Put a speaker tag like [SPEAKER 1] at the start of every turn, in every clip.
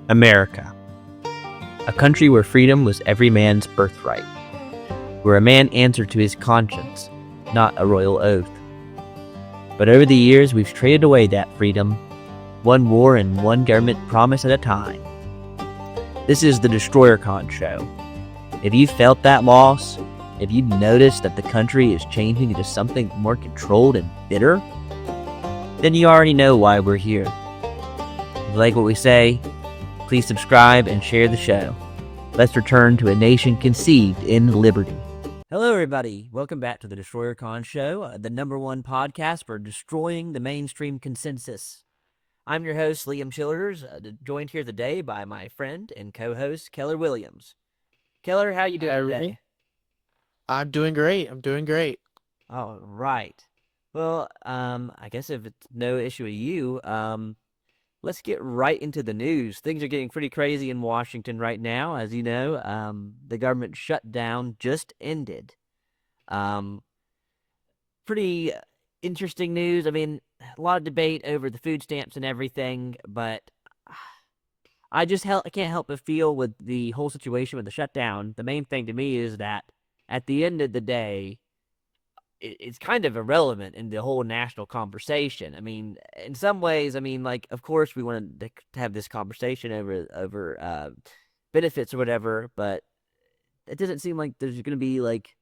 [SPEAKER 1] America, a country where freedom was every man's birthright, where a man answered to his conscience, not a royal oath. But over the years, we've traded away that freedom, one war and one government promise at a time. This is the Destroyercon show. If you felt that loss, if you noticed that the country is changing into something more controlled and bitter, then you already know why we're here. If you like what we say, please subscribe and share the show. Let's return to a nation conceived in liberty. Hello, everybody. Welcome back to the Destroyercon show, the #1 podcast for destroying the mainstream consensus. I'm your host, Liam Childers, joined here today by my friend and co-host, Keller Williams. Keller, how you doing today?
[SPEAKER 2] I'm doing great.
[SPEAKER 1] All right. Well, I guess if it's no issue with you, let's get right into the news. Things are getting pretty crazy in Washington right now. As you know, the government shutdown just ended. Pretty interesting news. I mean, a lot of debate over the food stamps and everything, but I can't help but feel with the whole situation with the shutdown, the main thing to me is that at the end of the day, it's kind of irrelevant in the whole national conversation. I mean, in some ways, like, of course, we wanted to have this conversation over benefits or whatever, but it doesn't seem like there's going to be like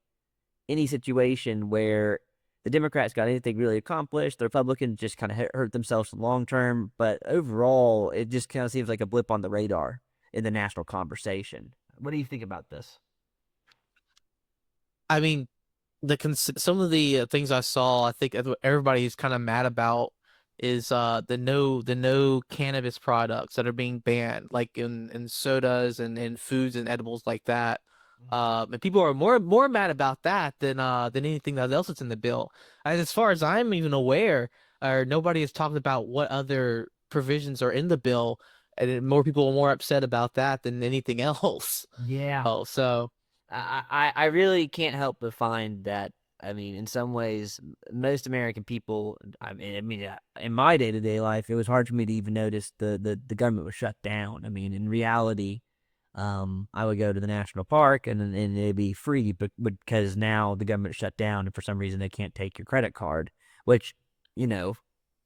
[SPEAKER 1] any situation where the Democrats got anything really accomplished. The Republicans just kind of hurt themselves long term, but overall, it just kind of seems like a blip on the radar in the national conversation. What do you think about this?
[SPEAKER 2] I mean, some of the things I saw, I think everybody's kind of mad about is the no cannabis products that are being banned, like in sodas and in foods and edibles like that. And people are more mad about that than anything else that's in the bill. As far as I'm even aware, or nobody has talked about what other provisions are in the bill, and more people are more upset about that than anything else.
[SPEAKER 1] Yeah.
[SPEAKER 2] Oh, so.
[SPEAKER 1] I really can't help but find that, I mean, in some ways, most American people, in my day-to-day life, it was hard for me to even notice the government was shut down. I mean, in reality, I would go to the national park and it'd be free, but because now the government shut down and for some reason they can't take your credit card, which, you know,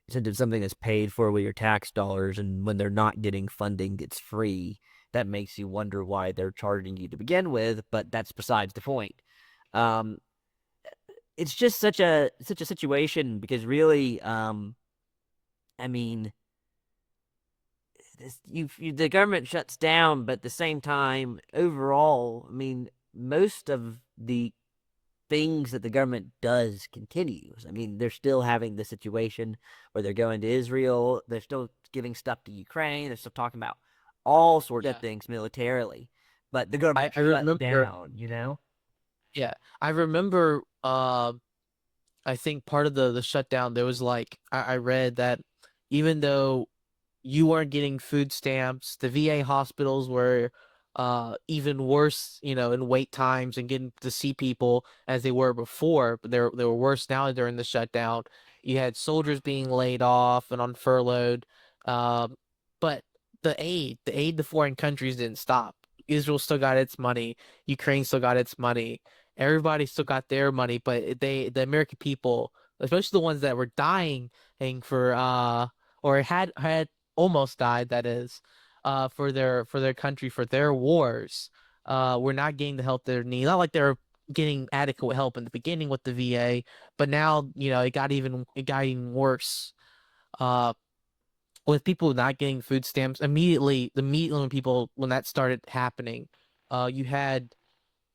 [SPEAKER 1] since it's something that's paid for with your tax dollars, and when they're not getting funding, it's free. That makes you wonder why they're charging you to begin with, but that's besides the point. Um, it's just such a situation because really, I mean, the government shuts down, but at the same time, overall, I mean, most of the things that the government does continues. I mean, they're still having the situation where they're going to Israel. They're still giving stuff to Ukraine. They're still talking about all sorts of things militarily. But the government shut down, you know?
[SPEAKER 2] Yeah, I remember. I think part of the shutdown, there was like I read that even though you weren't getting food stamps, the VA hospitals were even worse, in wait times and getting to see people as they were before, but they were worse now during the shutdown. You had soldiers being laid off and on furloughed, but the aid to foreign countries didn't stop. Israel still got its money. Ukraine still got its money. Everybody still got their money, but the American people, especially the ones that were dying for or had almost died, that is, for their country, for their wars, were not getting the help they need. Not like they're getting adequate help in the beginning with the VA, but now it got even worse. With people not getting food stamps immediately, when that started happening, you had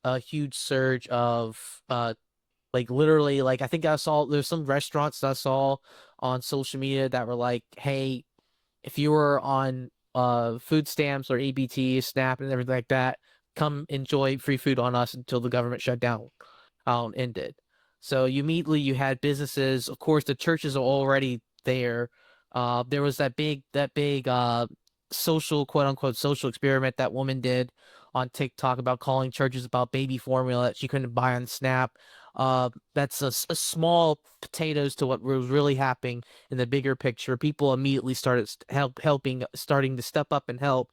[SPEAKER 2] a huge surge of like literally, like, I think there's some restaurants that I saw on social media that were like, hey, if you were on food stamps or EBT, SNAP, and everything like that, come enjoy free food on us until the government shutdown ended. So you had businesses. Of course, the churches are already there. There was that big social, quote unquote, social experiment that woman did on TikTok about calling churches about baby formula that she couldn't buy on SNAP. That's a small potatoes to what was really happening in the bigger picture. People immediately started starting to step up and help,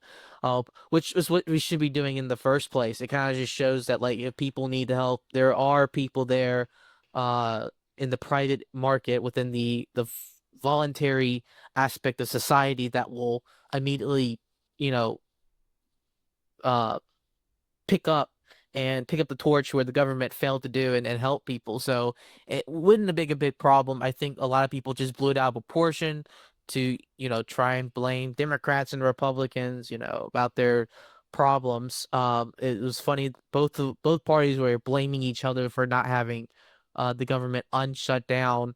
[SPEAKER 2] which is what we should be doing in the first place. It kind of just shows that like if people need help, there are people there, in the private market within the voluntary aspect of society that will immediately, you know, uh pick up the torch where the government failed to do and help people. So it wouldn't have been a big problem. I think a lot of people just blew it out of proportion to, try and blame Democrats and Republicans, about their problems. It was funny, both parties were blaming each other for not having the government unshut down,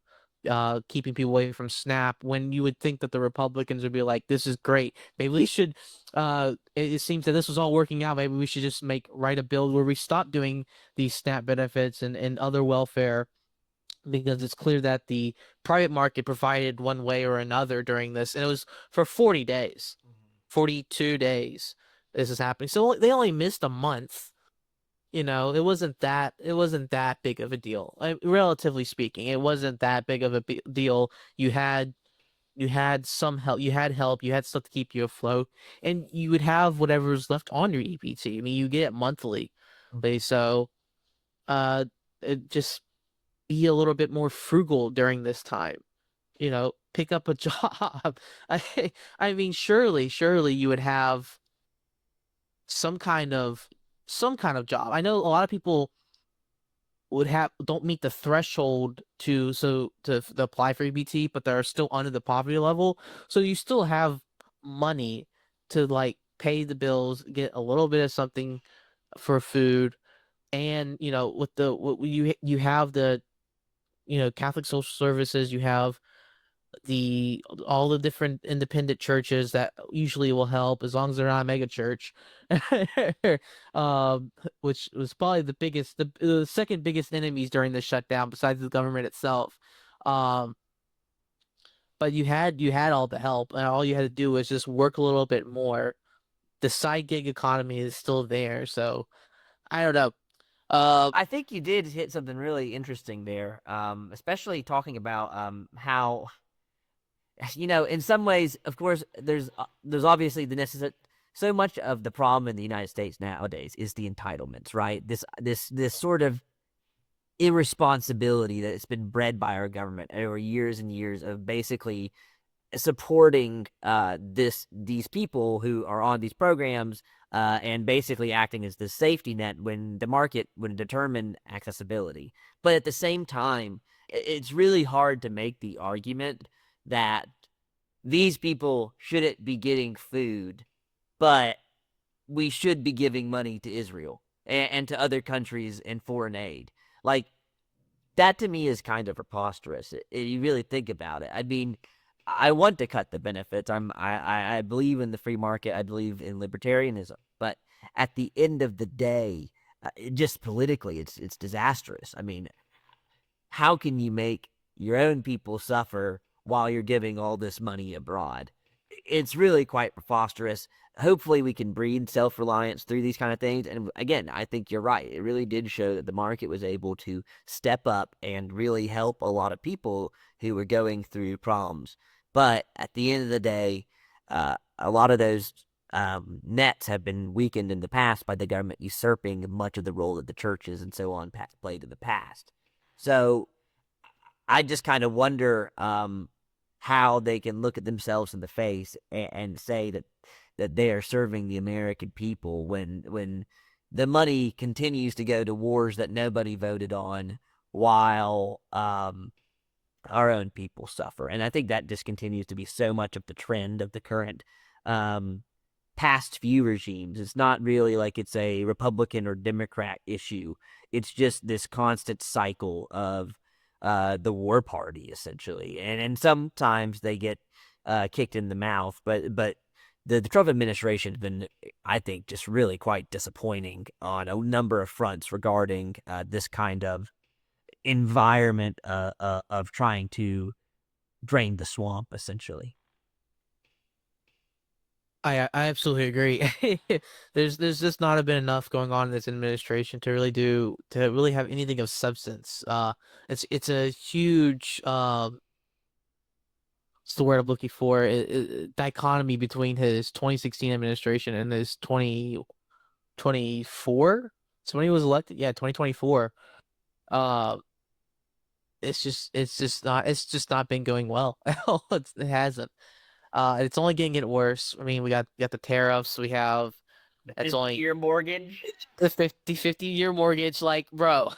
[SPEAKER 2] keeping people away from SNAP, when you would think that the Republicans would be like, this is great. Maybe we should it seems that this was all working out. Maybe we should just write a bill where we stop doing these SNAP benefits and other welfare, because it's clear that the private market provided one way or another during this, and it was for 40 days, 42 days this is happening. So they only missed a month. It wasn't that big of a deal. Relatively speaking, it wasn't that big of a deal. You had some help, you had stuff to keep you afloat, and you would have whatever's left on your EBT. I mean, you get it monthly. So uh just be a little bit more frugal during this time. Pick up a job. I mean, surely you would have some kind of some kind of job. I know a lot of people don't meet the threshold to apply for EBT, but they're still under the poverty level. So you still have money to like pay the bills, get a little bit of something for food, and with you have the Catholic social services, you have all the different independent churches that usually will help as long as they're not a mega church. um which was probably the second biggest enemies during the shutdown besides the government itself. um but you had all the help, and all you had to do was just work a little bit more. The side gig economy is still there, so I don't know.
[SPEAKER 1] I think you did hit something really interesting there, especially talking about how, in some ways, of course, there's obviously the necessary. So much of the problem in the United States nowadays is the entitlements, right? This sort of irresponsibility that has been bred by our government over years and years of basically supporting these people who are on these programs, and basically acting as the safety net when the market would determine accessibility. But at the same time, it's really hard to make the argument that these people shouldn't be getting food, but we should be giving money to Israel and to other countries in foreign aid. Like, that to me is kind of preposterous. You really think about it. I mean, I want to cut the benefits. I believe in the free market. I believe in libertarianism. But at the end of the day, just politically, it's disastrous. I mean, how can you make your own people suffer while you're giving all this money abroad? It's really quite preposterous. Hopefully we can breed self-reliance through these kind of things. And again, I think you're right. It really did show that the market was able to step up and really help a lot of people who were going through problems. But at the end of the day, a lot of those nets have been weakened in the past by the government usurping much of the role that the churches and so on played in the past. So I just kind of wonder how they can look at themselves in the face and say that they are serving the American people when the money continues to go to wars that nobody voted on, while our own people suffer. And I think that just continues to be so much of the trend of the current past few regimes. It's not really like it's a Republican or Democrat issue. It's just this constant cycle of the war party, essentially. And sometimes they get kicked in the mouth, but the Trump administration has been, I think, just really quite disappointing on a number of fronts regarding this kind of environment of trying to drain the swamp, essentially.
[SPEAKER 2] I absolutely agree. There's just not been enough going on in this administration to really have anything of substance. It's a huge what's the word I'm looking for? Dichotomy between his 2016 administration and his 2024. So when he was elected, yeah, 2024. Uh, it's just not been going well. It hasn't. It's only getting worse. I mean, we got the tariffs. We have
[SPEAKER 1] The
[SPEAKER 2] that's only
[SPEAKER 1] 50-year mortgage.
[SPEAKER 2] the 50-year mortgage. Like, bro.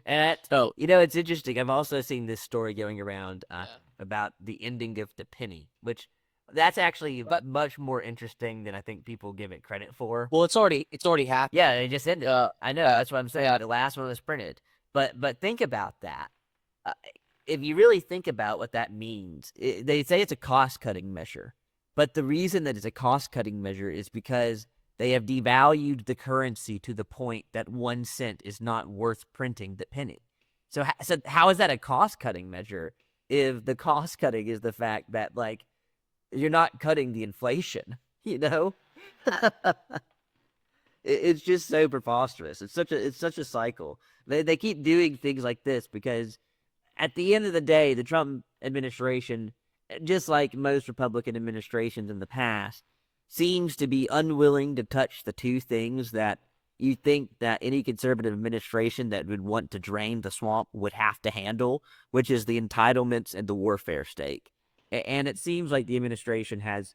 [SPEAKER 1] And
[SPEAKER 2] So
[SPEAKER 1] it's interesting. I've also seen this story going around
[SPEAKER 2] yeah.
[SPEAKER 1] about the ending of the penny, which that's actually
[SPEAKER 2] But
[SPEAKER 1] much more interesting than I think people give it credit for.
[SPEAKER 2] well, it's already happened.
[SPEAKER 1] Yeah, it just ended. I know.
[SPEAKER 2] Yeah,
[SPEAKER 1] That's what I'm saying.
[SPEAKER 2] yeah.
[SPEAKER 1] The last one was printed, but think about that. Uh, if you really think about what that means, they say it's a cost cutting measure, but the reason that it's a cost cutting measure is because they have devalued the currency to the point that 1 cent is not worth printing the penny. So how is that a cost cutting measure if the cost cutting is the fact that like you're not cutting the inflation, you know? It's just so preposterous. It's such a cycle. They keep doing things like this because at the end of the day, the Trump administration, just like most Republican administrations in the past, seems to be unwilling to touch the two things that you think that any conservative administration that would want to drain the swamp would have to handle, which is the entitlements and the warfare state. And it seems like the administration has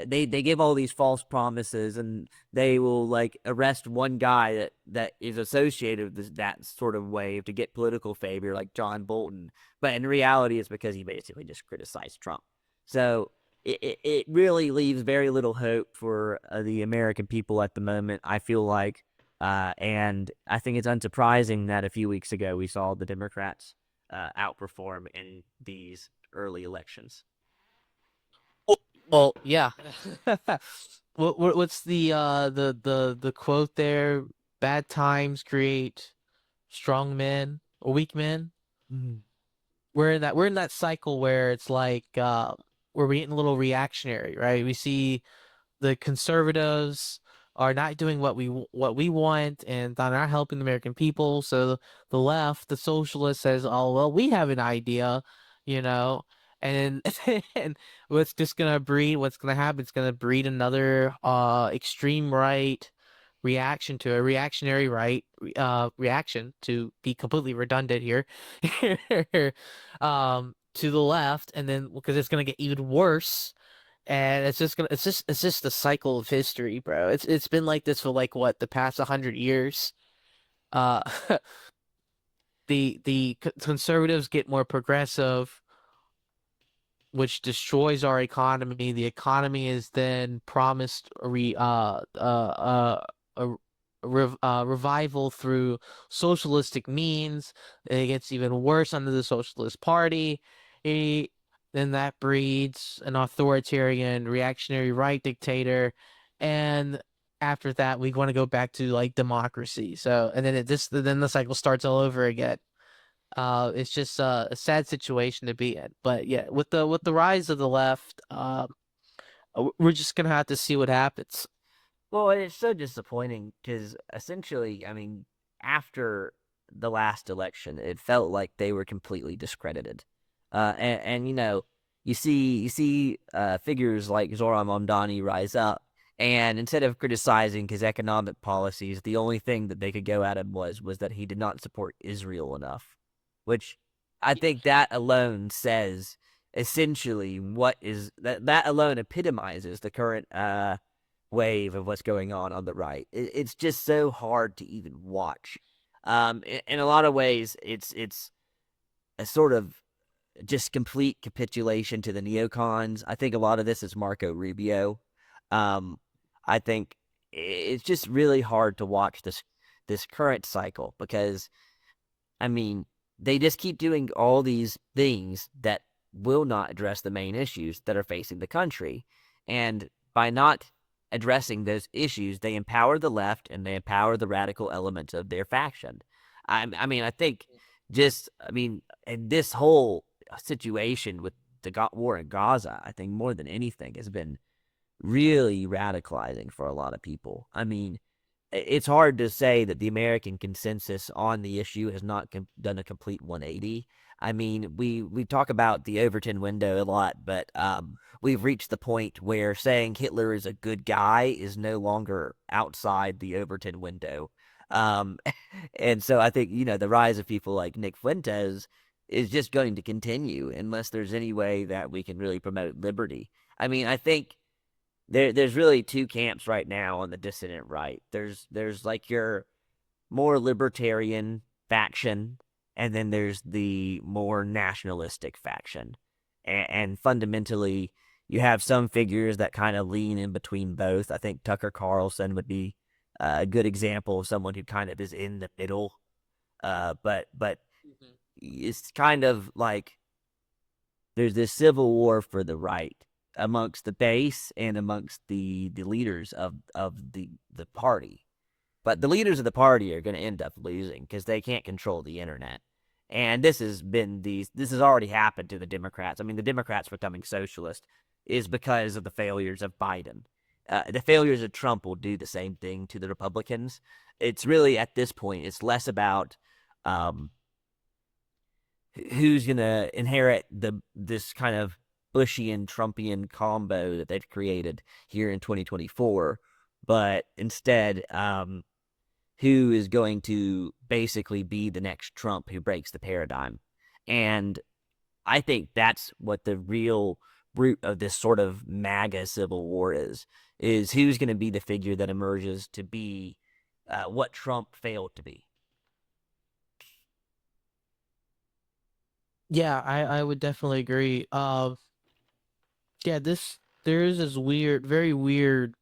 [SPEAKER 1] they give all these false promises, and they will like arrest one guy that is associated with that sort of wave to get political favor, like John Bolton. But in reality, it's because he basically just criticized Trump. So it really leaves very little hope for the American people at the moment, I feel like. And I think it's unsurprising that a few weeks ago we saw the Democrats outperform in these early elections.
[SPEAKER 2] Well, yeah. What's the quote there? Bad times create strong men or weak men.
[SPEAKER 1] Mhm.
[SPEAKER 2] We're in that cycle where it's like where we're getting a little reactionary, right? We see the conservatives are not doing what we want, and they're not helping the American people. So the left, the socialist, says, "Oh well, we have an idea," you know, and and what's gonna happen? It's gonna breed another extreme right reaction to a reactionary right reaction, to be completely redundant here to the left, and then because it's gonna get even worse, and it's just the cycle of history, bro. It's been like this for like what, the past 100 years. Uh, the conservatives get more progressive, which destroys our economy. The economy is then promised a, revival through socialistic means. It gets even worse under the Socialist Party. Eh, then that breeds an authoritarian, reactionary right dictator, and after that, we want to go back to like democracy. So, and then the cycle starts all over again. It's just a sad situation to be in. But yeah, with the rise of the left, we're just gonna have to see what happens.
[SPEAKER 1] Well, it's so disappointing because essentially, I mean, after the last election, it felt like they were completely discredited. And you see figures like Zoran Mamdani rise up, and instead of criticizing his economic policies, the only thing that they could go at him was that he did not support Israel enough, which I think that alone says essentially what is that alone epitomizes the current wave of what's going on the right. It's just so hard to even watch. In a lot of ways, it's a sort of just complete capitulation to the neocons. I think a lot of this is Marco Rubio. Um, I think it's just really hard to watch this current cycle because I mean they just keep doing all these things that will not address the main issues that are facing the country, and by not addressing those issues, they empower the left and they empower the radical elements of their faction. I mean, I think I mean, in this whole situation with the war in Gaza, I think more than anything has been really radicalizing for a lot of people. I mean, it's hard to say that the American consensus on the issue has not done a complete 180. I mean, we talk about the Overton window a lot, but we've reached the point where saying Hitler is a good guy is no longer outside the Overton window. Um, and so I think, the rise of people like Nick Fuentes is just going to continue unless there's any way that we can really promote liberty. I mean, I think there's really two camps right now on the dissident right. There's like your more libertarian faction, and then there's the more nationalistic faction. And fundamentally, you have some figures that kind of lean in between both. I think Tucker Carlson would be a good example of someone who kind of is in the middle. But
[SPEAKER 2] Mhm.
[SPEAKER 1] it's kind of like there's this civil war for the right amongst the base and amongst the leaders of the party. But the leaders of the party are going to end up losing because they can't control the internet. And this has already happened to the Democrats. I mean, the Democrats becoming socialist is because of the failures of Biden. The failures of Trump will do the same thing to the Republicans. It's really at this point, it's less about um, who's going to inherit this kind of Bushian Trumpian combo that they've created here in 2024, but instead, who is going to basically be the next Trump who breaks the paradigm. And I think that's what the real root of this sort of MAGA civil war is who's going to be the figure that emerges to be what Trump failed to be.
[SPEAKER 2] Yeah, I would definitely agree. Yeah, there is this weird, very weird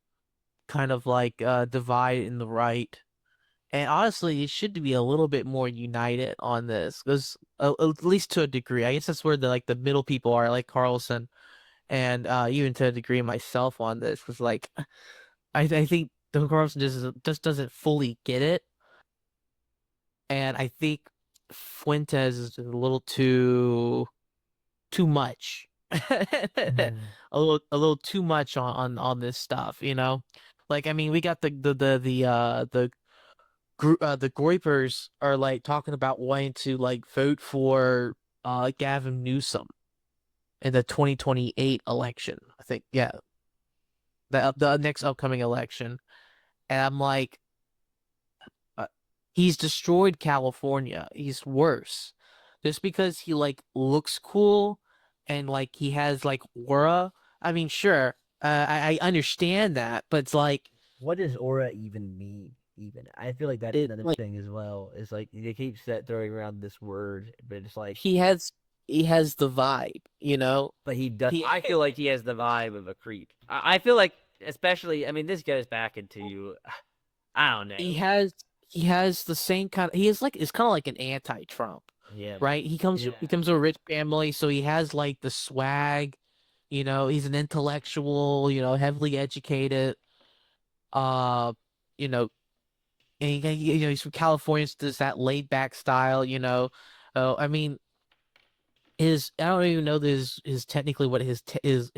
[SPEAKER 2] kind of like divide in the right. And honestly, it should be a little bit more united on this, because at least to a degree. I guess that's where the middle people are, like Carlson, and even to a degree myself on this was like I think the Carlson just doesn't fully get it, and I think Fuentes is a little too much. A little too much on this stuff, you know? Like, I mean, we got the Groypers are like talking about wanting to like vote for Gavin Newsom in the 2028 election. I think, yeah, the next upcoming election. And I'm like, uh, he's destroyed California. He's worse. Just because he like looks cool and like he has like aura. I mean, sure, I understand that, but it's like
[SPEAKER 1] What does aura even mean? Even I feel like that's
[SPEAKER 2] it
[SPEAKER 1] another
[SPEAKER 2] like
[SPEAKER 1] thing as well. It's like they keep throwing around this word, but it's like,
[SPEAKER 2] he has he has the vibe, you know?
[SPEAKER 1] but he does.
[SPEAKER 2] He
[SPEAKER 1] I feel like he has the vibe of a creep. I feel like, especially, I mean, this goes back into, I don't
[SPEAKER 2] he
[SPEAKER 1] know.
[SPEAKER 2] has he has the same kind of he is like it's kind of like an anti-Trump,
[SPEAKER 1] Yeah,
[SPEAKER 2] right? He comes from a rich family, so he has like the swag, he's an intellectual, heavily educated, uh, you know, and he's from California, so there's that laid back style, I mean, his I don't even know this is technically what is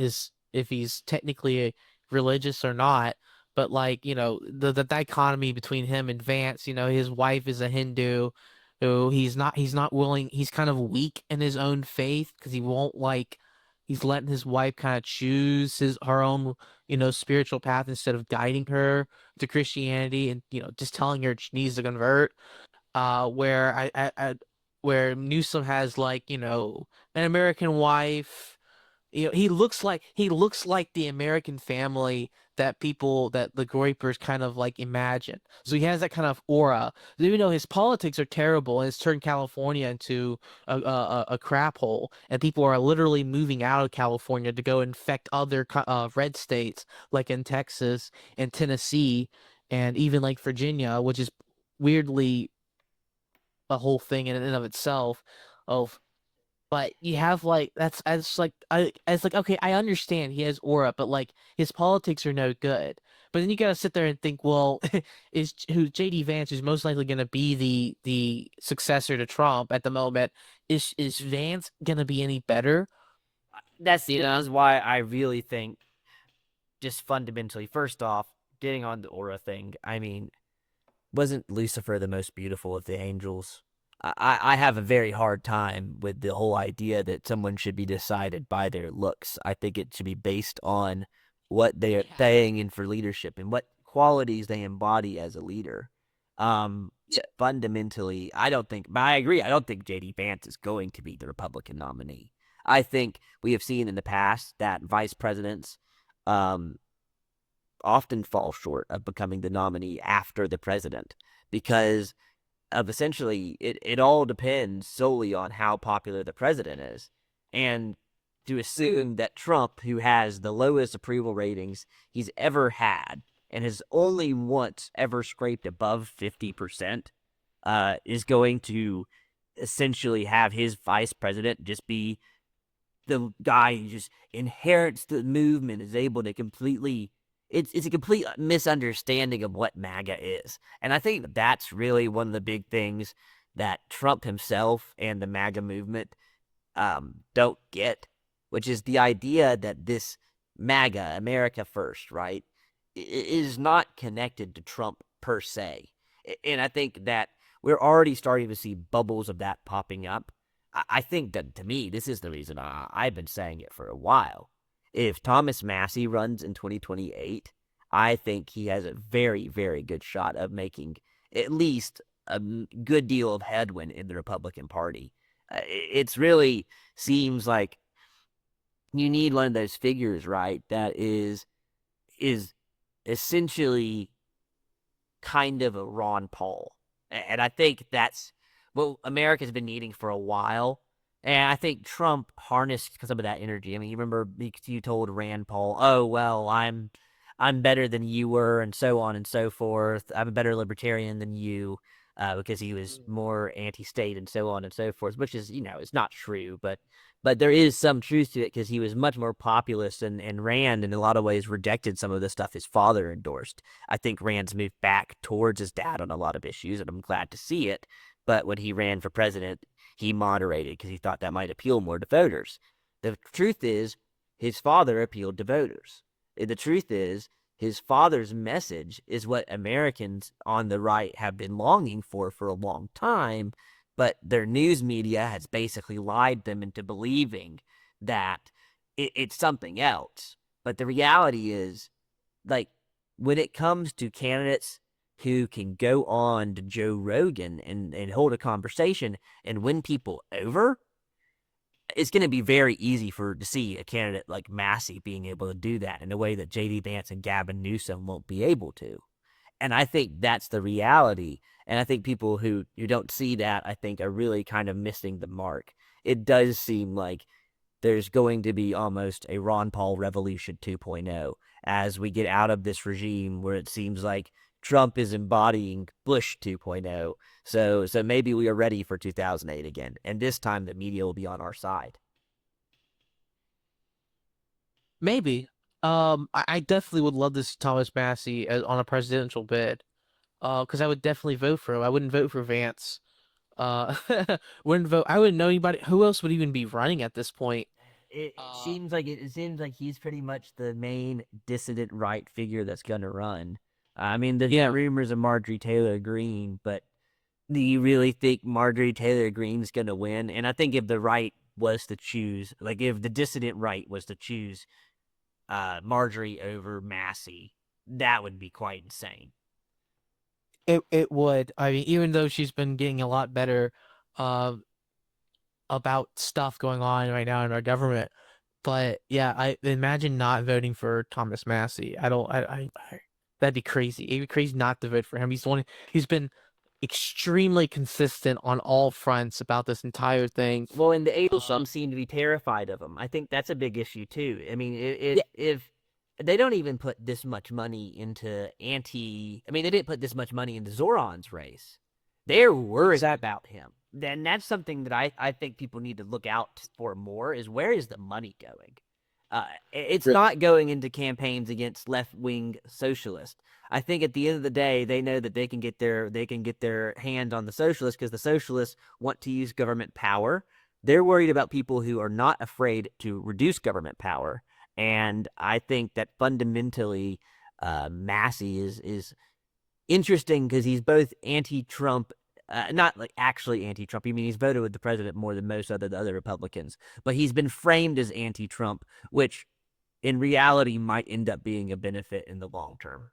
[SPEAKER 2] if he's technically religious or not, but like the dichotomy between him and Vance, his wife is a Hindu, who he's not willing, he's kind of weak in his own faith because he won't like he's letting his wife kind of choose her own spiritual path instead of guiding her to Christianity, and just telling her she needs to convert. Where where Newsom has like an American wife. He looks like the American family that the Groypers kind of like imagine. So he has that kind of aura. Even though his politics are terrible and it's turned California into a crap hole, and people are literally moving out of California to go infect other red states like in Texas and Tennessee and even like Virginia, which is weirdly a whole thing in and of itself. Of But you have like it's like okay, I understand he has aura, but like his politics are no good. But then you gotta sit there and think, well, is who JD Vance, who's most likely gonna be the successor to Trump at the moment, is Vance gonna be any better?
[SPEAKER 1] this
[SPEAKER 2] You know?
[SPEAKER 1] is why I really think. just fundamentally, first off, getting on the aura thing, I mean, wasn't Lucifer the most beautiful of the angels? I have a very hard time with the whole idea that someone should be decided by their looks. I think it should be based on what they are saying in for leadership and what qualities they embody as a leader. Fundamentally, I don't think, but I agree, I don't think J.D. Vance is going to be the Republican nominee. I think we have seen in the past that vice presidents um, often fall short of becoming the nominee after the president because of essentially it all depends solely on how popular the president is. And to assume that Trump, who has the lowest approval ratings he's ever had and has only once ever scraped above 50%, is going to essentially have his vice president just be the guy who just inherits the movement, is able to completely it's a complete misunderstanding of what MAGA is. And I think that's really one of the big things that Trump himself and the MAGA movement don't get, which is the idea that this MAGA, America First, right, is not connected to Trump per se. And I think that we're already starting to see bubbles of that popping up. I think that, to me, this is the reason I've been saying it for a while. If Thomas Massie runs in 2028, I think he has a very, very good shot of making at least a good deal of headwind in the Republican Party. It's really seems like you need one of those figures, right, that is essentially kind of a Ron Paul. And I think that's what America's been needing for a while. And I think Trump harnessed some of that energy. I mean, you remember you told Rand Paul, "Oh well, I'm better than you were," and so on and so forth. I'm a better libertarian than you, because he was more anti-state and so on and so forth. Which is, it's not true, but there is some truth to it because he was much more populist, and Rand in a lot of ways rejected some of the stuff his father endorsed. I think Rand's moved back towards his dad on a lot of issues, and I'm glad to see it. But when he ran for president, he moderated because he thought that might appeal more to voters. The truth is, his father appealed to voters. The truth is, his father's message is what Americans on the right have been longing for a long time, but their news media has basically lied them into believing that it's something else. But the reality is, like, when it comes to candidates who can go on to Joe Rogan and hold a conversation and win people over, it's going to be very easy to see a candidate like Massey being able to do that in a way that J.D. Vance and Gavin Newsom won't be able to. And I think that's the reality. And I think people who don't see that, I think, are really kind of missing the mark. It does seem like there's going to be almost a Ron Paul revolution 2.0 as we get out of this regime where it seems like Trump is embodying Bush 2.0. So maybe we are ready for 2008 again. And this time the media will be on our side.
[SPEAKER 2] Maybe. I definitely would love to see Thomas Massie on a presidential bid. Because I would definitely vote for him. I wouldn't vote for Vance. Uh, wouldn't vote. I wouldn't know anybody. Who else would even be running at this point?
[SPEAKER 1] It
[SPEAKER 2] Uh,
[SPEAKER 1] seems like he's pretty much the main dissident right figure that's going to run. I mean, there's
[SPEAKER 2] yeah.
[SPEAKER 1] rumors of Marjorie Taylor Greene, but do you really think Marjorie Taylor Greene's going to win? And I think if the right was to choose, like if the dissident right was to choose Marjorie over Massey, that would be quite insane.
[SPEAKER 2] It would. I mean, even though she's been getting a lot better, uh, about stuff going on right now in our government. But yeah, I imagine not voting for Thomas Massie. I don't. That'd be crazy. It'd be crazy not to vote for him. He's the one. He's been extremely consistent on all fronts about this entire thing.
[SPEAKER 1] Well, and the Angels, some seem to be terrified of him. I think that's a big issue too. I mean, if they don't even put this much money into I mean, they didn't put this much money into Zoran's race. They're worried about him. Then that's something that I think people need to look out for more is where is the money going? It's not going into campaigns against left-wing socialists. I think at the end of the day, they know that they can get their hand on the socialists because the socialists want to use government power. They're worried about people who are not afraid to reduce government power, And I think that fundamentally, Massie is interesting because he's both anti-Trump, not like actually anti-Trump. I mean, he's voted with the president more than most other Republicans, but he's been framed as anti-Trump, which in reality might end up being a benefit in the long term.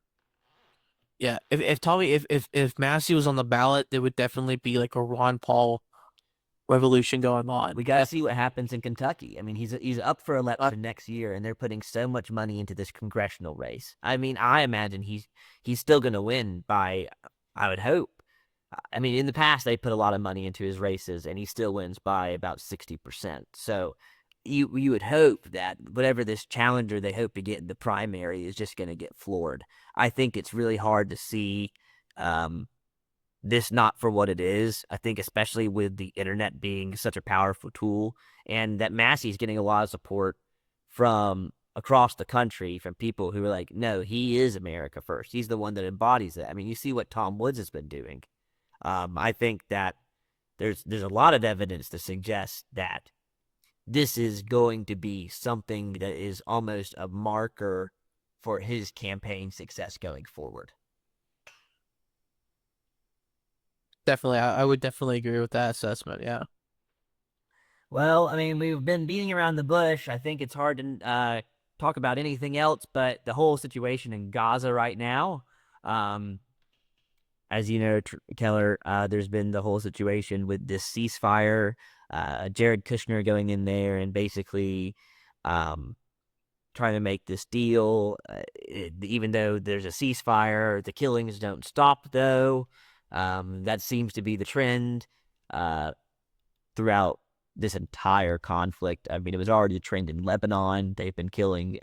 [SPEAKER 2] Yeah, if Tommy if Massey was on the ballot, there would definitely be like a Ron Paul revolution going on.
[SPEAKER 1] We got to see what happens in Kentucky. I mean, he's up for
[SPEAKER 2] Uh,
[SPEAKER 1] election next year, and they're putting so much money into this congressional race. I mean, I imagine he's still going to win by, I would hope. I mean, in the past they put a lot of money into his races, and he still wins by about 60%. So you would hope that whatever this challenger they hope to get in the primary is just going to get floored. I think it's really hard to see um, this not for what it is. I think especially with the internet being such a powerful tool, and that Massey's getting a lot of support from across the country from people who are like, no, he is America first. He's the one that embodies it. I mean, you see what Tom Woods has been doing. I think that there's a lot of evidence to suggest that this is going to be something that is almost a marker for his campaign success going forward.
[SPEAKER 2] Definitely, I would definitely agree with that assessment. Yeah.
[SPEAKER 1] Well, I mean, we've been beating around the bush. I think it's hard to talk about anything else, but the whole situation in Gaza right now, um, as you know, Keller, there's been the whole situation with this ceasefire. Jared Kushner going in there and basically um, trying to make this deal. Even though there's a ceasefire, the killings don't stop, though. That seems to be the trend throughout this entire conflict. I mean, it was already a trend in Lebanon. They've been killing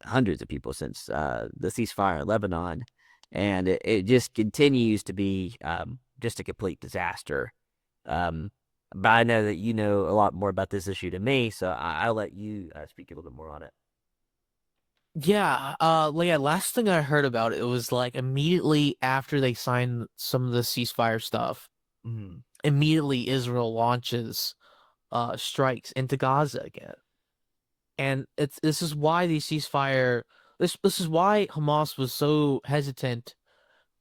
[SPEAKER 1] hundreds of people since the ceasefire in Lebanon. And it just continues to be just a complete disaster. But I know that you know a lot more about this issue than me, so I'll let you speak a little bit more on it.
[SPEAKER 2] Yeah, yeah, last thing I heard about it was like immediately after they signed some of the ceasefire stuff,
[SPEAKER 1] Mm.
[SPEAKER 2] immediately Israel launches strikes into Gaza again. And this is why the ceasefire this is why Hamas was so hesitant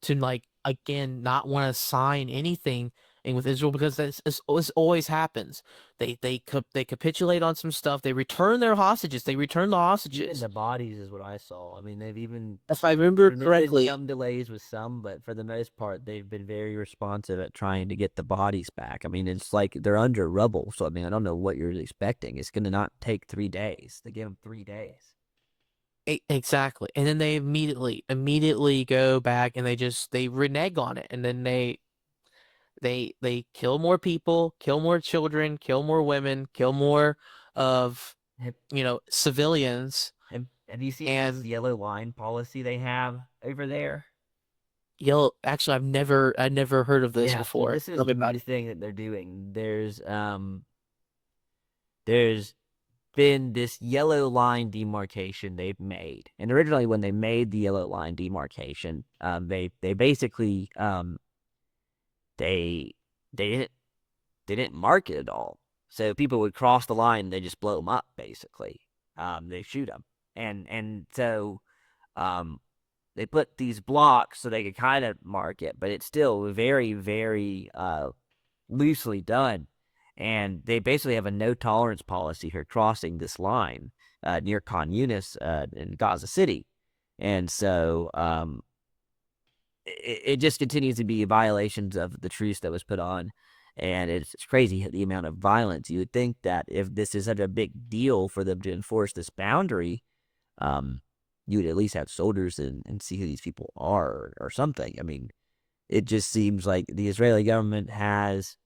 [SPEAKER 2] to like again not want to sign anything in with Israel because this always happens. They capitulate on some stuff. They return their hostages. They return the
[SPEAKER 1] Even
[SPEAKER 2] hostages.
[SPEAKER 1] the bodies is what I saw. I mean, they've even
[SPEAKER 2] If I remember
[SPEAKER 1] permitted
[SPEAKER 2] correctly,
[SPEAKER 1] some delays with some, but for the most part, they've been very responsive at trying to get the bodies back. I mean, it's like they're under rubble, so I mean, I don't know what you're expecting. It's going to not take 3 days. They give them 3 days.
[SPEAKER 2] exactly. And then they immediately go back and they renege on it, and then they kill more people, kill more children, kill more women, kill more of
[SPEAKER 1] Have,
[SPEAKER 2] civilians.
[SPEAKER 1] have you seen this
[SPEAKER 2] And
[SPEAKER 1] yellow line policy they have over there?
[SPEAKER 2] actually I've never heard of this
[SPEAKER 1] Yeah, so
[SPEAKER 2] before.
[SPEAKER 1] this is
[SPEAKER 2] Tell me
[SPEAKER 1] the
[SPEAKER 2] about
[SPEAKER 1] new
[SPEAKER 2] it.
[SPEAKER 1] thing that they're doing. There's been this yellow line demarcation they've made. And originally when they made the yellow line demarcation, they basically they they didn't they didn't mark it at all. So people would cross the line and they just blow them up basically. They shoot them. And so um they put these blocks so they could kind of mark it, but it's still very loosely done. And they basically have a no tolerance policy for crossing this line near Khan Yunis in Gaza City. And so it just continues to be violations of the truce that was put on. And it's crazy the amount of violence. You would think that if this is such a big deal for them to enforce this boundary, um, you would at least have soldiers and see who these people are or something. I mean, it just seems like the Israeli government has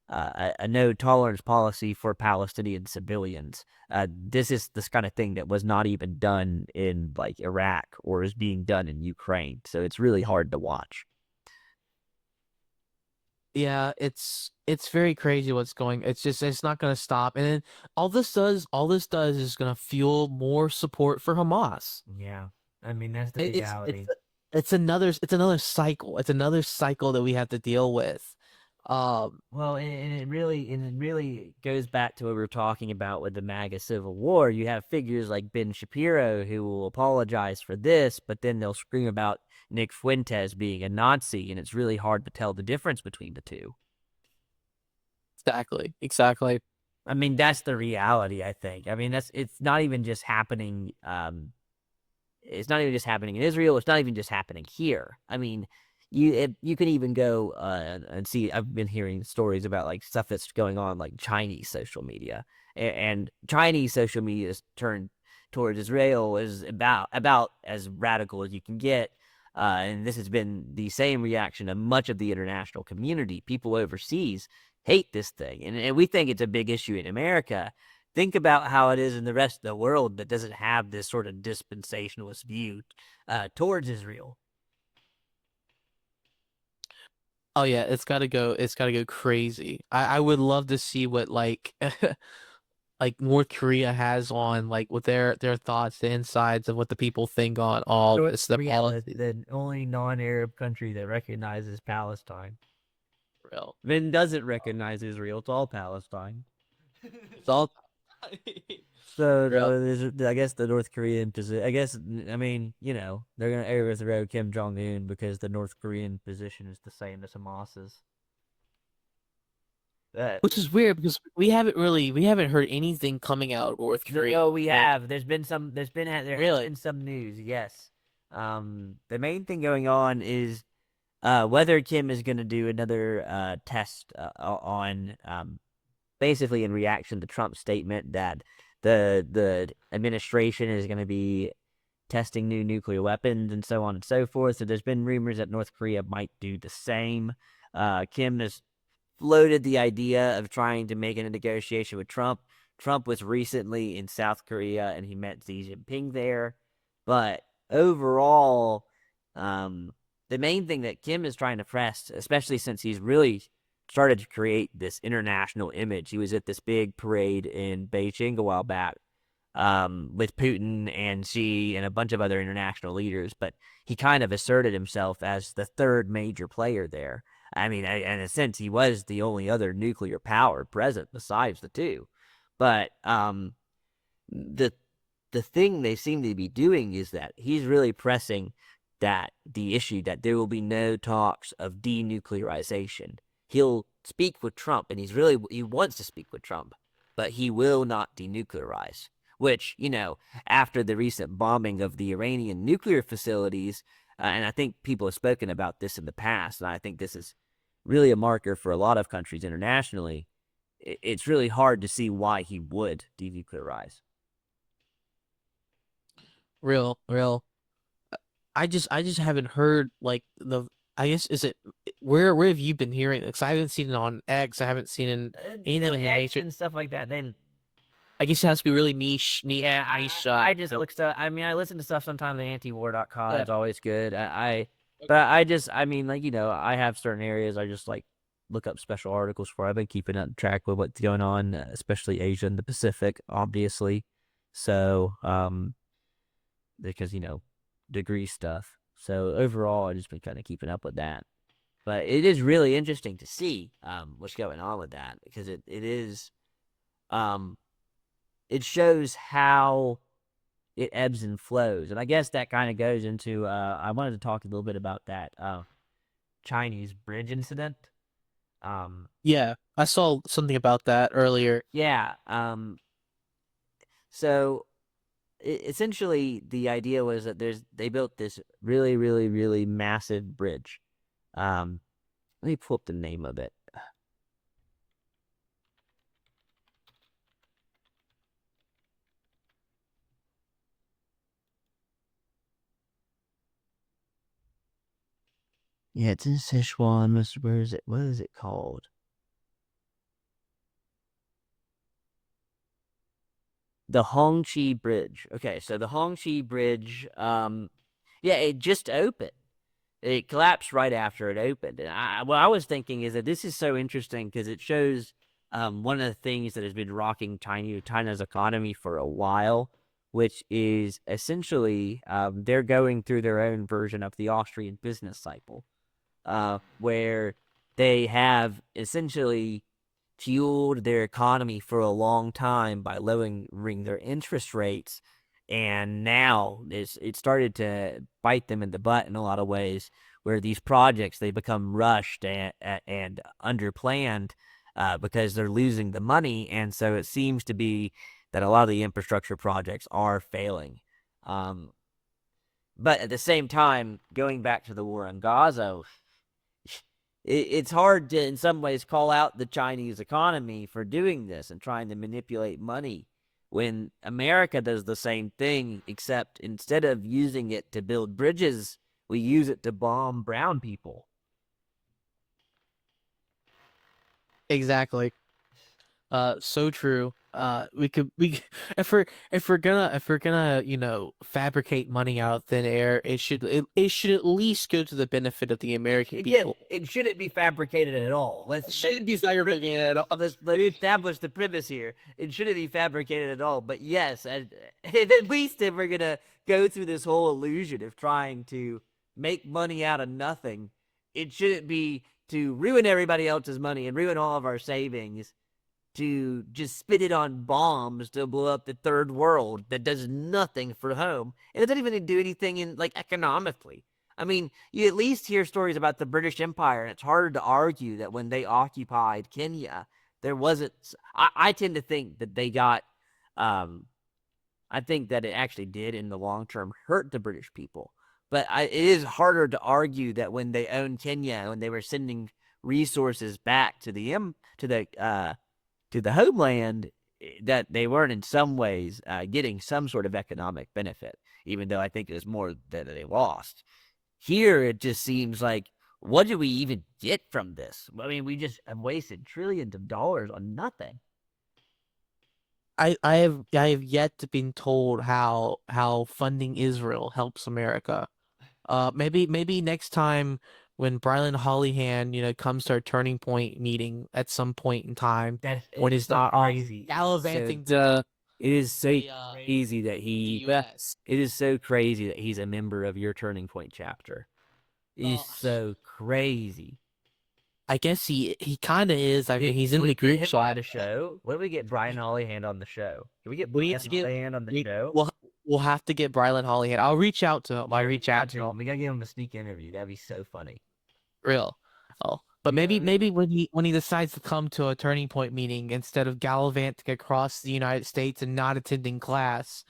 [SPEAKER 1] a no tolerance policy for Palestinian civilians. This is this kind of thing that was not even done in like Iraq or is being done in Ukraine. So it's really hard to watch.
[SPEAKER 2] Yeah, it's very crazy what's going. It's not going to stop. And then all this does is going to fuel more support for Hamas.
[SPEAKER 1] Yeah, I mean that's the
[SPEAKER 2] It- It's it's
[SPEAKER 1] reality.
[SPEAKER 2] it's another cycle. It's another cycle that we have to deal with.
[SPEAKER 1] Well, and it really goes back to what we were talking about with the MAGA Civil War. You have figures like Ben Shapiro who will apologize for this, but then they'll scream about Nick Fuentes being a Nazi, and it's really hard to tell the difference between the two.
[SPEAKER 2] exactly.
[SPEAKER 1] I mean, that's the reality, I think. I mean, it's not even just happening. It's not even just happening in Israel. It's not even just happening here. I mean, you can even go and see. I've been hearing stories about like stuff that's going on like Chinese social media, and Chinese social media's turned towards Israel is about as radical as you can get. And this has been the same reaction of much of the international community. People overseas hate this thing, and we think it's a big issue in America. Think about how it is in the rest of the world that doesn't have this sort of dispensationalist view towards Israel.
[SPEAKER 2] Oh yeah, it's gotta go crazy. I would love to see what like like North Korea has on like what their thoughts, the insides of what the people think on all
[SPEAKER 1] North
[SPEAKER 2] this, the
[SPEAKER 1] Korea,
[SPEAKER 2] policy.
[SPEAKER 1] the only non-Arab country that recognizes Palestine.
[SPEAKER 2] Real.
[SPEAKER 1] Then doesn't recognize Israel. It's all Palestine.
[SPEAKER 2] It's all
[SPEAKER 1] So
[SPEAKER 2] real.
[SPEAKER 1] I guess the North Korean position. I guess I mean they're gonna overthrow Kim Jong Un because the North Korean position is the same as Hamas's. That
[SPEAKER 2] Which is weird because we haven't heard anything coming out of North Korea.
[SPEAKER 1] No, we
[SPEAKER 2] And
[SPEAKER 1] have. There has
[SPEAKER 2] really,
[SPEAKER 1] been some news. Yes. The main thing going on is whether Kim is going to do another test on basically in reaction to Trump's statement that the administration is going to be testing new nuclear weapons and so on and so forth. So there's been rumors that North Korea might do the same. Kim has floated the idea of trying to make a negotiation with Trump. Trump was recently in South Korea and he met Xi Jinping there. But overall, the main thing that Kim is trying to press, especially since he's really started to create this international image. He was at this big parade in Beijing a while back with Putin and Xi and a bunch of other international leaders, but he kind of asserted himself as the third major player there. I mean, in a sense, he was the only other nuclear power present besides the two. But the the thing they seem to be doing is that he's really pressing that the issue that there will be no talks of denuclearization. He'll speak with Trump, and he wants to speak with Trump, but he will not denuclearize. Which after the recent bombing of the Iranian nuclear facilities, and I think people have spoken about this in the past, and I think this is really a marker for a lot of countries internationally. It's really hard to see why he would denuclearize.
[SPEAKER 2] real. I just haven't heard like the. I guess is it where have you been hearing it? Because I haven't seen it on X. I haven't seen it in any of the nature.
[SPEAKER 1] And stuff like that. Then
[SPEAKER 2] I guess it has to be really niche,
[SPEAKER 1] yeah,
[SPEAKER 2] niche.
[SPEAKER 1] I just look stuff. I mean, I listen to stuff sometimes. The antiwar.com
[SPEAKER 2] Yeah.
[SPEAKER 1] is always good. But
[SPEAKER 2] Okay.
[SPEAKER 1] I mean, like I have certain areas I just like look up special articles for. I've been keeping up track with what's going on, especially Asia and the Pacific, obviously. So, because degree stuff. So overall, I've just been kind of keeping up with that. But it is really interesting to see what's going on with that because it is um it shows how it ebbs and flows. And I guess that kind of goes into I wanted to talk a little bit about that Chinese bridge incident. Um
[SPEAKER 2] Yeah, I saw something about that earlier.
[SPEAKER 1] yeah, so essentially the idea was that they built this really really really massive bridge. Let me pull up the name of it. Yeah, it's in Sichuan. Where is it? What is it called? The Hongqi Bridge. Okay, so the Hongqi Bridge, yeah, it just opened. It collapsed right after it opened. And what I was thinking is that this is so interesting because it shows one of the things that has been rocking China's economy for a while, which is essentially they're going through their own version of the Austrian business cycle, where they have essentially fueled their economy for a long time by lowering their interest rates. And now it started to bite them in the butt in a lot of ways, where these projects they become rushed and underplanned because they're losing the money. And so it seems to be that a lot of the infrastructure projects are failing. Um, but at the same time, going back to the war in Gaza, it's hard to, in some ways, call out the Chinese economy for doing this and trying to manipulate money when America does the same thing, except instead of using it to build bridges, we use it to bomb brown people.
[SPEAKER 2] Exactly. So true. We if we're gonna fabricate money out of thin air, it should at least go to the benefit of the American
[SPEAKER 1] Again,
[SPEAKER 2] people.
[SPEAKER 1] it shouldn't be fabricated at all.
[SPEAKER 2] It shouldn't be fabricated at all.
[SPEAKER 1] Let's establish the premise here. It shouldn't be fabricated at all. But yes, at least if we're gonna go through this whole illusion of trying to make money out of nothing, it shouldn't be to ruin everybody else's money and ruin all of our savings to just spit it on bombs to blow up the third world that does nothing for home. And it doesn't even do anything in like economically. I mean, you at least hear stories about the British Empire, and it's harder to argue that when they occupied Kenya, there wasn't. I tend to think that they got. I think that it actually did in the long term hurt the British people. But it is harder to argue that when they owned Kenya, when they were sending resources back to the homeland, that they weren't in some ways getting some sort of economic benefit, even though I think it was more that they lost. Here, it just seems like, what do we even get from this? I mean, we just have wasted trillions of dollars on nothing.
[SPEAKER 2] I have yet to been told how funding Israel helps America. Maybe next time when Brylan Hollyhan, comes to our turning point meeting at some point in time when he's
[SPEAKER 1] So
[SPEAKER 2] not off
[SPEAKER 1] crazy.
[SPEAKER 2] gallivanting to
[SPEAKER 1] It is so
[SPEAKER 2] the
[SPEAKER 1] crazy that
[SPEAKER 2] the
[SPEAKER 1] he.
[SPEAKER 2] U.S.
[SPEAKER 1] It is so crazy that he's a member of your Turning Point chapter. It is
[SPEAKER 2] Uh,
[SPEAKER 1] so crazy.
[SPEAKER 2] I guess he kind of is. I mean, he's in
[SPEAKER 1] Can we
[SPEAKER 2] the
[SPEAKER 1] get
[SPEAKER 2] group
[SPEAKER 1] him on
[SPEAKER 2] chat.
[SPEAKER 1] the show? When do we get Brian Hollyhand on the show? Can we get
[SPEAKER 2] We
[SPEAKER 1] Brian
[SPEAKER 2] need to get
[SPEAKER 1] Hollyhand on the
[SPEAKER 2] we
[SPEAKER 1] show?
[SPEAKER 2] we'll have to get Brylan Hollyhan. I'll reach out to him. I reach out to him.
[SPEAKER 1] We gotta give him a sneak interview. That'd be so funny.
[SPEAKER 2] Real. Oh, but
[SPEAKER 1] You know what I
[SPEAKER 2] maybe
[SPEAKER 1] mean?
[SPEAKER 2] when he decides to come to a turning point meeting instead of gallivanting across the United States and not attending class,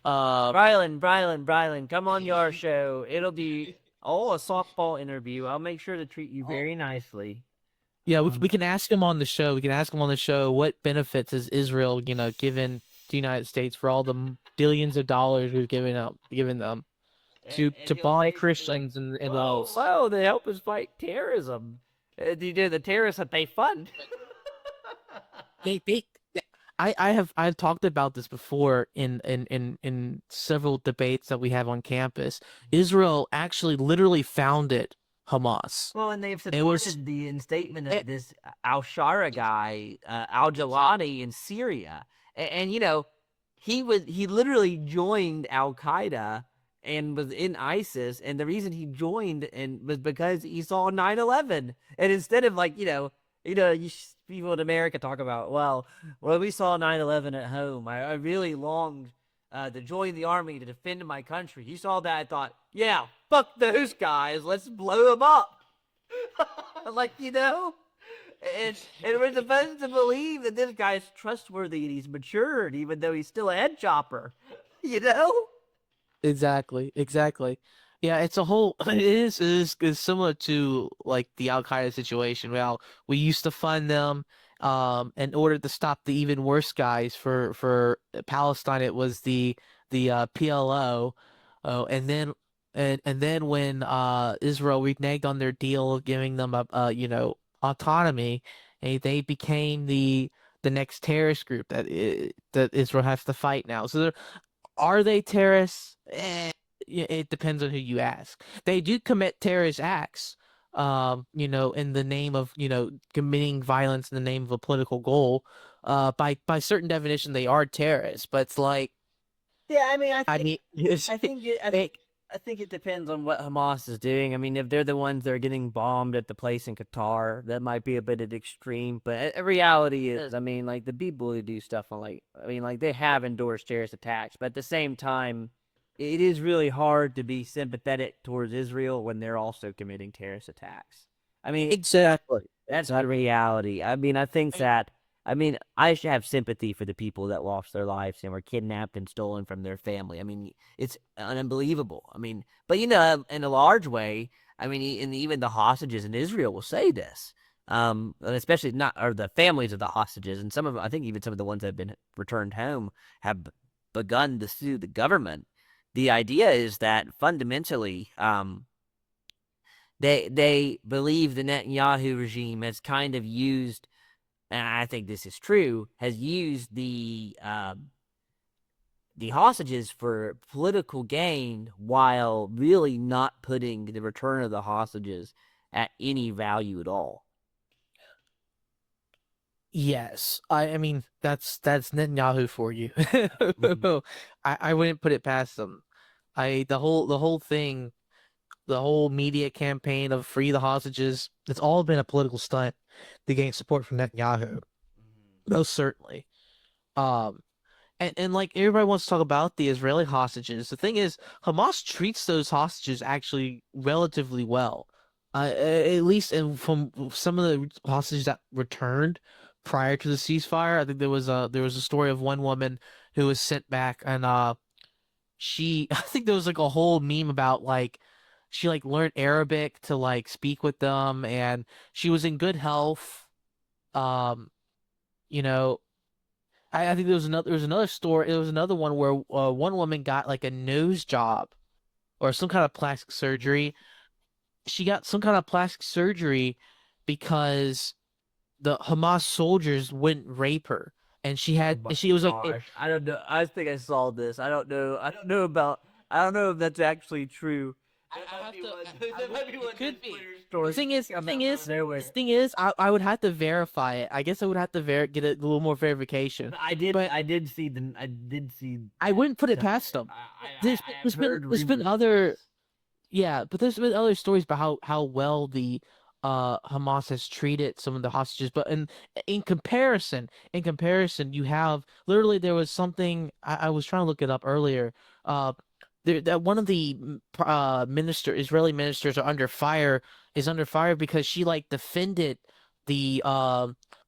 [SPEAKER 2] uh,
[SPEAKER 1] Brylan, come on your show. It'll be a softball interview. I'll make sure to treat you very nicely.
[SPEAKER 2] yeah, we can ask him on the show. We can ask him on the show what benefits has Israel, given the United States for all the billions of dollars we've given them to
[SPEAKER 1] He'll
[SPEAKER 2] bomb
[SPEAKER 1] basically,
[SPEAKER 2] Christians in Laos.
[SPEAKER 1] whoa, they help us fight terrorism. The terrorists that they fund.
[SPEAKER 2] They I've talked about this before in several debates that we have on campus. Israel actually literally founded Hamas.
[SPEAKER 1] Well, and they've
[SPEAKER 2] It was
[SPEAKER 1] supported the instatement of
[SPEAKER 2] it,
[SPEAKER 1] this Al Shara guy, Al Jalani in Syria, and he literally joined Al Qaeda and was in ISIS, and the reason he joined and was because he saw 9/11, and instead of like people in America talk about, well, we saw 9/11 at home. I really longed to join the army to defend my country. He saw that, I thought, yeah, fuck those guys. Let's blow them up. like, and we're supposed to believe that this guy's trustworthy and he's matured, even though he's still a head chopper. You know?
[SPEAKER 2] exactly. Yeah, it's a whole it is similar to like the Al Qaeda situation. Well, we used to fund them in order to stop the even worse guys for Palestine. It was the PLO. Oh, and then when Israel reneged on their deal of giving them autonomy, they became the next terrorist group that Israel has to fight now. So are they terrorists? It depends on who you ask. They do commit terrorist acts, in the name of, committing violence in the name of a political goal. By certain definition, they are terrorists. But it's like,
[SPEAKER 1] Yeah, I mean,
[SPEAKER 2] I mean, it's
[SPEAKER 1] I think it, I think
[SPEAKER 2] fake.
[SPEAKER 1] I think it depends on what Hamas is doing. I mean, if they're the ones that are getting bombed at the place in Qatar, that might be a bit of the extreme. But reality is, I mean, like the people who do stuff on I mean, like they have endorsed terrorist attacks, but at the same time, it is really hard to be sympathetic towards Israel when they're also committing terrorist attacks. I mean,
[SPEAKER 2] Exactly.
[SPEAKER 1] that's the reality. I mean, I think that I mean, I should have sympathy for the people that lost their lives and were kidnapped and stolen from their family. I mean, it's unbelievable. I mean, but in a large way, I mean, and even the hostages in Israel will say this, and especially not or the families of the hostages, and some of I think even some of the ones that have been returned home have begun to sue the government. The idea is that fundamentally, they believe the Netanyahu regime has kind of used, and I think this is true, has used the hostages for political gain while really not putting the return of the hostages at any value at all.
[SPEAKER 2] Yes, I mean that's Netanyahu for you. I wouldn't put it past them. The whole thing, the whole media campaign of free the hostages, it's all been a political stunt to gain support from Netanyahu. Most certainly. Um, and like everybody wants to talk about the Israeli hostages. The thing is, Hamas treats those hostages actually relatively well. At least from some of the hostages that returned prior to the ceasefire, I think there was a story of one woman who was sent back, and she I think there was like a whole meme about like she like learned Arabic to like speak with them, and she was in good health. Um, you know, I think there was another story. There was another one where one woman got like a nose job or some kind of plastic surgery. She got some kind of plastic surgery because the Hamas soldiers wouldn't rape her, and
[SPEAKER 1] Oh my
[SPEAKER 2] she was like,
[SPEAKER 1] gosh. I don't know. I think I saw this. I don't know. I don't know if that's actually true. That
[SPEAKER 2] I
[SPEAKER 1] might
[SPEAKER 2] have
[SPEAKER 1] be
[SPEAKER 2] to.
[SPEAKER 1] one. That might be one
[SPEAKER 2] It
[SPEAKER 1] of those
[SPEAKER 2] could be.
[SPEAKER 1] Twitter
[SPEAKER 2] The
[SPEAKER 1] stories
[SPEAKER 2] thing is, the
[SPEAKER 1] come
[SPEAKER 2] thing
[SPEAKER 1] out
[SPEAKER 2] is,
[SPEAKER 1] from nowhere.
[SPEAKER 2] the thing is, I would have to verify it. I guess I would have to get a little more verification. But
[SPEAKER 1] I did see the. I did see
[SPEAKER 2] I wouldn't put it
[SPEAKER 1] stuff
[SPEAKER 2] past
[SPEAKER 1] there.
[SPEAKER 2] them. There's
[SPEAKER 1] I
[SPEAKER 2] been,
[SPEAKER 1] have
[SPEAKER 2] there's been
[SPEAKER 1] heard
[SPEAKER 2] there's been
[SPEAKER 1] rumors of
[SPEAKER 2] other
[SPEAKER 1] this.
[SPEAKER 2] Yeah, but there's been other stories about how well the Hamas has treated some of the hostages. But in comparison, you have literally there was something I was trying to look it up earlier. Uh, that one of the Israeli ministers is under fire because she like defended the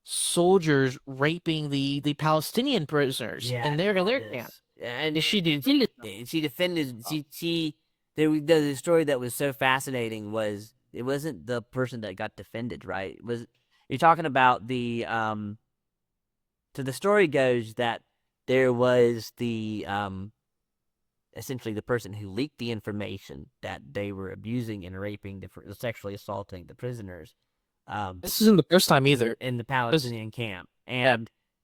[SPEAKER 2] soldiers raping the Palestinian prisoners
[SPEAKER 1] Yeah,
[SPEAKER 2] in
[SPEAKER 1] I
[SPEAKER 2] their
[SPEAKER 1] saw
[SPEAKER 2] camp.
[SPEAKER 1] this. And
[SPEAKER 2] She defended them.
[SPEAKER 1] she defended. She the story that was so fascinating was it wasn't the person that got defended, right? It was you're talking about the So the story goes that there was the essentially the person who leaked the information that they were abusing and raping, sexually assaulting the prisoners.
[SPEAKER 2] This isn't the first time either.
[SPEAKER 1] In the
[SPEAKER 2] This
[SPEAKER 1] Palestinian camp,
[SPEAKER 2] Yeah.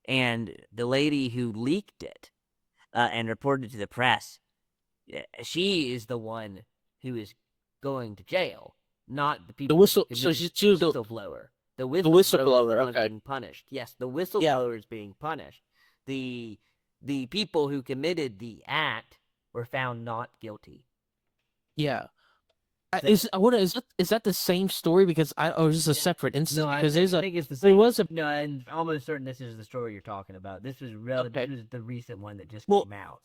[SPEAKER 1] and the lady who leaked it and reported it to the press, she is the one who is going to jail, not the
[SPEAKER 2] The
[SPEAKER 1] people who
[SPEAKER 2] whistle. So
[SPEAKER 1] committed
[SPEAKER 2] she was
[SPEAKER 1] whistleblower. The
[SPEAKER 2] the
[SPEAKER 1] whistleblower is the
[SPEAKER 2] whistleblower.
[SPEAKER 1] one
[SPEAKER 2] Okay.
[SPEAKER 1] being punished. Yes, the
[SPEAKER 2] Yeah.
[SPEAKER 1] whistleblower is being punished. The the people who committed the act were found not guilty.
[SPEAKER 2] Yeah.
[SPEAKER 1] So,
[SPEAKER 2] Is that the same story? Because or is this a separate
[SPEAKER 1] no,
[SPEAKER 2] instance? Because there's
[SPEAKER 1] I
[SPEAKER 2] a
[SPEAKER 1] think it's the
[SPEAKER 2] there
[SPEAKER 1] same.
[SPEAKER 2] was a
[SPEAKER 1] No, I'm almost certain this is the story you're talking about. This
[SPEAKER 2] okay.
[SPEAKER 1] was the recent one that just
[SPEAKER 2] Well,
[SPEAKER 1] came out.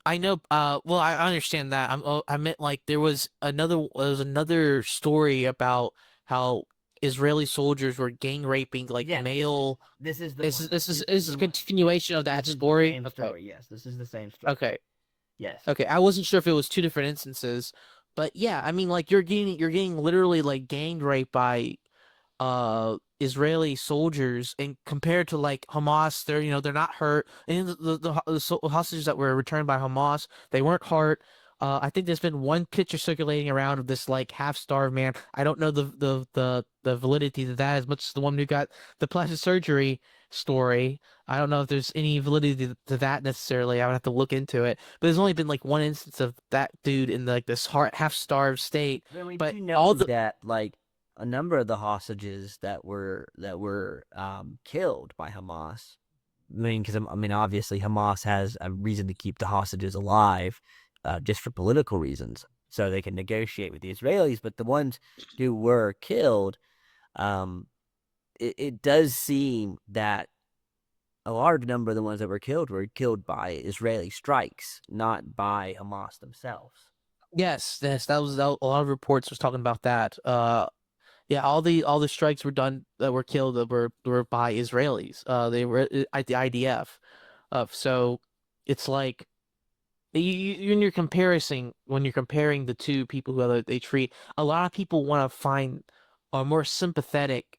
[SPEAKER 2] I know. Well, I understand that. I meant like there was another story about how Israeli soldiers were gang raping like
[SPEAKER 1] Yes,
[SPEAKER 2] male.
[SPEAKER 1] this is the
[SPEAKER 2] This
[SPEAKER 1] one.
[SPEAKER 2] is this is
[SPEAKER 1] This
[SPEAKER 2] this
[SPEAKER 1] is
[SPEAKER 2] is
[SPEAKER 1] the
[SPEAKER 2] a
[SPEAKER 1] one.
[SPEAKER 2] continuation of that
[SPEAKER 1] This is the
[SPEAKER 2] story.
[SPEAKER 1] same
[SPEAKER 2] Okay.
[SPEAKER 1] story. Yes, this is the same story.
[SPEAKER 2] Okay.
[SPEAKER 1] Yes.
[SPEAKER 2] Okay, I wasn't sure if it was two different instances, but yeah, I mean, like you're getting literally like gang raped by Israeli soldiers, and compared to like Hamas, they're not hurt, and the hostages that were returned by Hamas, they weren't hurt. I think there's been one picture circulating around of this like half-starved man. I don't know the validity to that as much as the one who got the plastic surgery story. I don't know if there's any validity to that necessarily. I would have to look into it. But there's only been like one instance of that dude in like this half-starved state.
[SPEAKER 1] I mean,
[SPEAKER 2] But
[SPEAKER 1] do know
[SPEAKER 2] all the
[SPEAKER 1] that like a number of the hostages that were killed by Hamas. I mean, because I mean, obviously Hamas has a reason to keep the hostages alive, just for political reasons. so they can negotiate with the Israelis. But the ones who were killed, it does seem that a large number of the ones that were killed by Israeli strikes, not by Hamas themselves.
[SPEAKER 2] Yes, that was a lot of reports was talking about that. Yeah, all the strikes were done that were killed that were by Israelis. They were at the IDF. So it's like when you're comparing the two people who they treat, a lot of people want to find are more sympathetic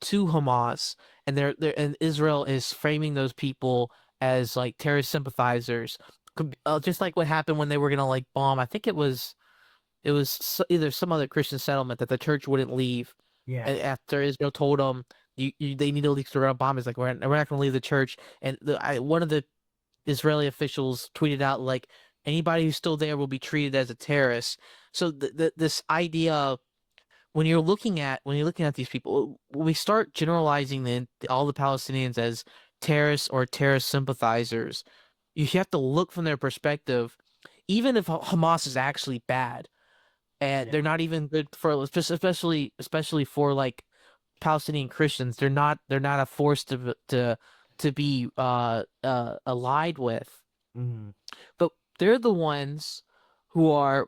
[SPEAKER 2] to Hamas, and and Israel is framing those people as like terrorist sympathizers, just like what happened when they were gonna like bomb. I think either some other Christian settlement that the church wouldn't leave,
[SPEAKER 1] Yeah.
[SPEAKER 2] and after Israel told them they need to leave the bomb. It's like we're not going to leave the church, and one of the Israeli officials tweeted out like anybody who's still there will be treated as a terrorist. So this idea of when you're looking at these people, when we start generalizing all the Palestinians as terrorists or terrorist sympathizers, you have to look from their perspective. Even if Hamas is actually bad, and they're not even good for especially for like Palestinian Christians, they're not a force to be allied with,
[SPEAKER 1] Mm-hmm.
[SPEAKER 2] but they're the ones who are,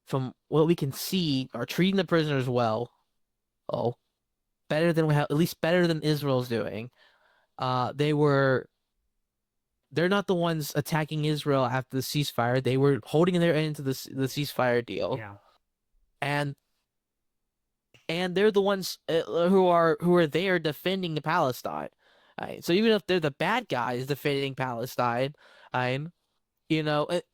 [SPEAKER 2] from what we can see, are treating the prisoners well. Oh, better than at least better than Israel's doing. They were they're not the ones attacking Israel after the ceasefire. They were holding their end to the ceasefire deal,
[SPEAKER 1] Yeah.
[SPEAKER 2] and they're the ones who are there defending the Palestine. Right? So even if they're the bad guys defending Palestine, right,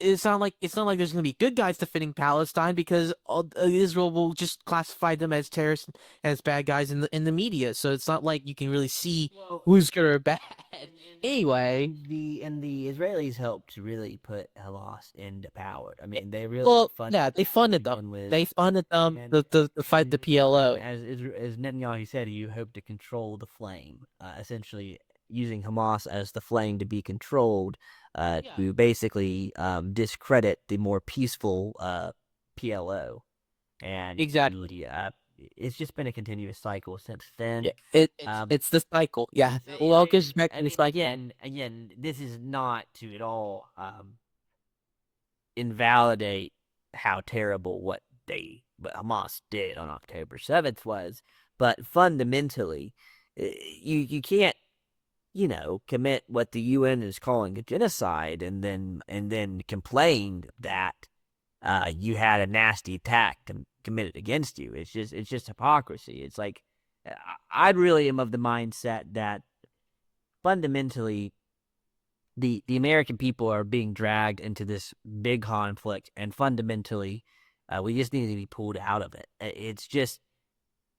[SPEAKER 2] it's not like there's gonna be good guys defending Palestine because Israel will just classify them as terrorists, as bad guys in the media. So it's not like you can really see
[SPEAKER 1] Well,
[SPEAKER 2] who's good or bad.
[SPEAKER 1] and,
[SPEAKER 2] Anyway,
[SPEAKER 1] the Israelis helped to really put Hamas into power. I mean, they really
[SPEAKER 2] well,
[SPEAKER 1] funded
[SPEAKER 2] yeah, they funded them.
[SPEAKER 1] begin with,
[SPEAKER 2] They funded them
[SPEAKER 1] and
[SPEAKER 2] to fight the PLO.
[SPEAKER 1] as Netanyahu said, you hope to control the flame, essentially using Hamas as the flame to be controlled, to basically discredit the more peaceful PLO, and
[SPEAKER 2] Exactly.
[SPEAKER 1] really, it's just been a continuous cycle since then.
[SPEAKER 2] Yeah,
[SPEAKER 1] Um,
[SPEAKER 2] it's the cycle. Yeah,
[SPEAKER 1] so,
[SPEAKER 2] well, it goes back
[SPEAKER 1] I
[SPEAKER 2] to the
[SPEAKER 1] mean,
[SPEAKER 2] cycle.
[SPEAKER 1] again, this is not to at all invalidate how terrible what Hamas did on October 7th was, but fundamentally, you can't commit what the UN is calling a genocide and then complain that you had a nasty attack committed against you. It's just hypocrisy. It's like I really am of the mindset that fundamentally the American people are being dragged into this big conflict, and fundamentally, we just need to be pulled out of it. It's just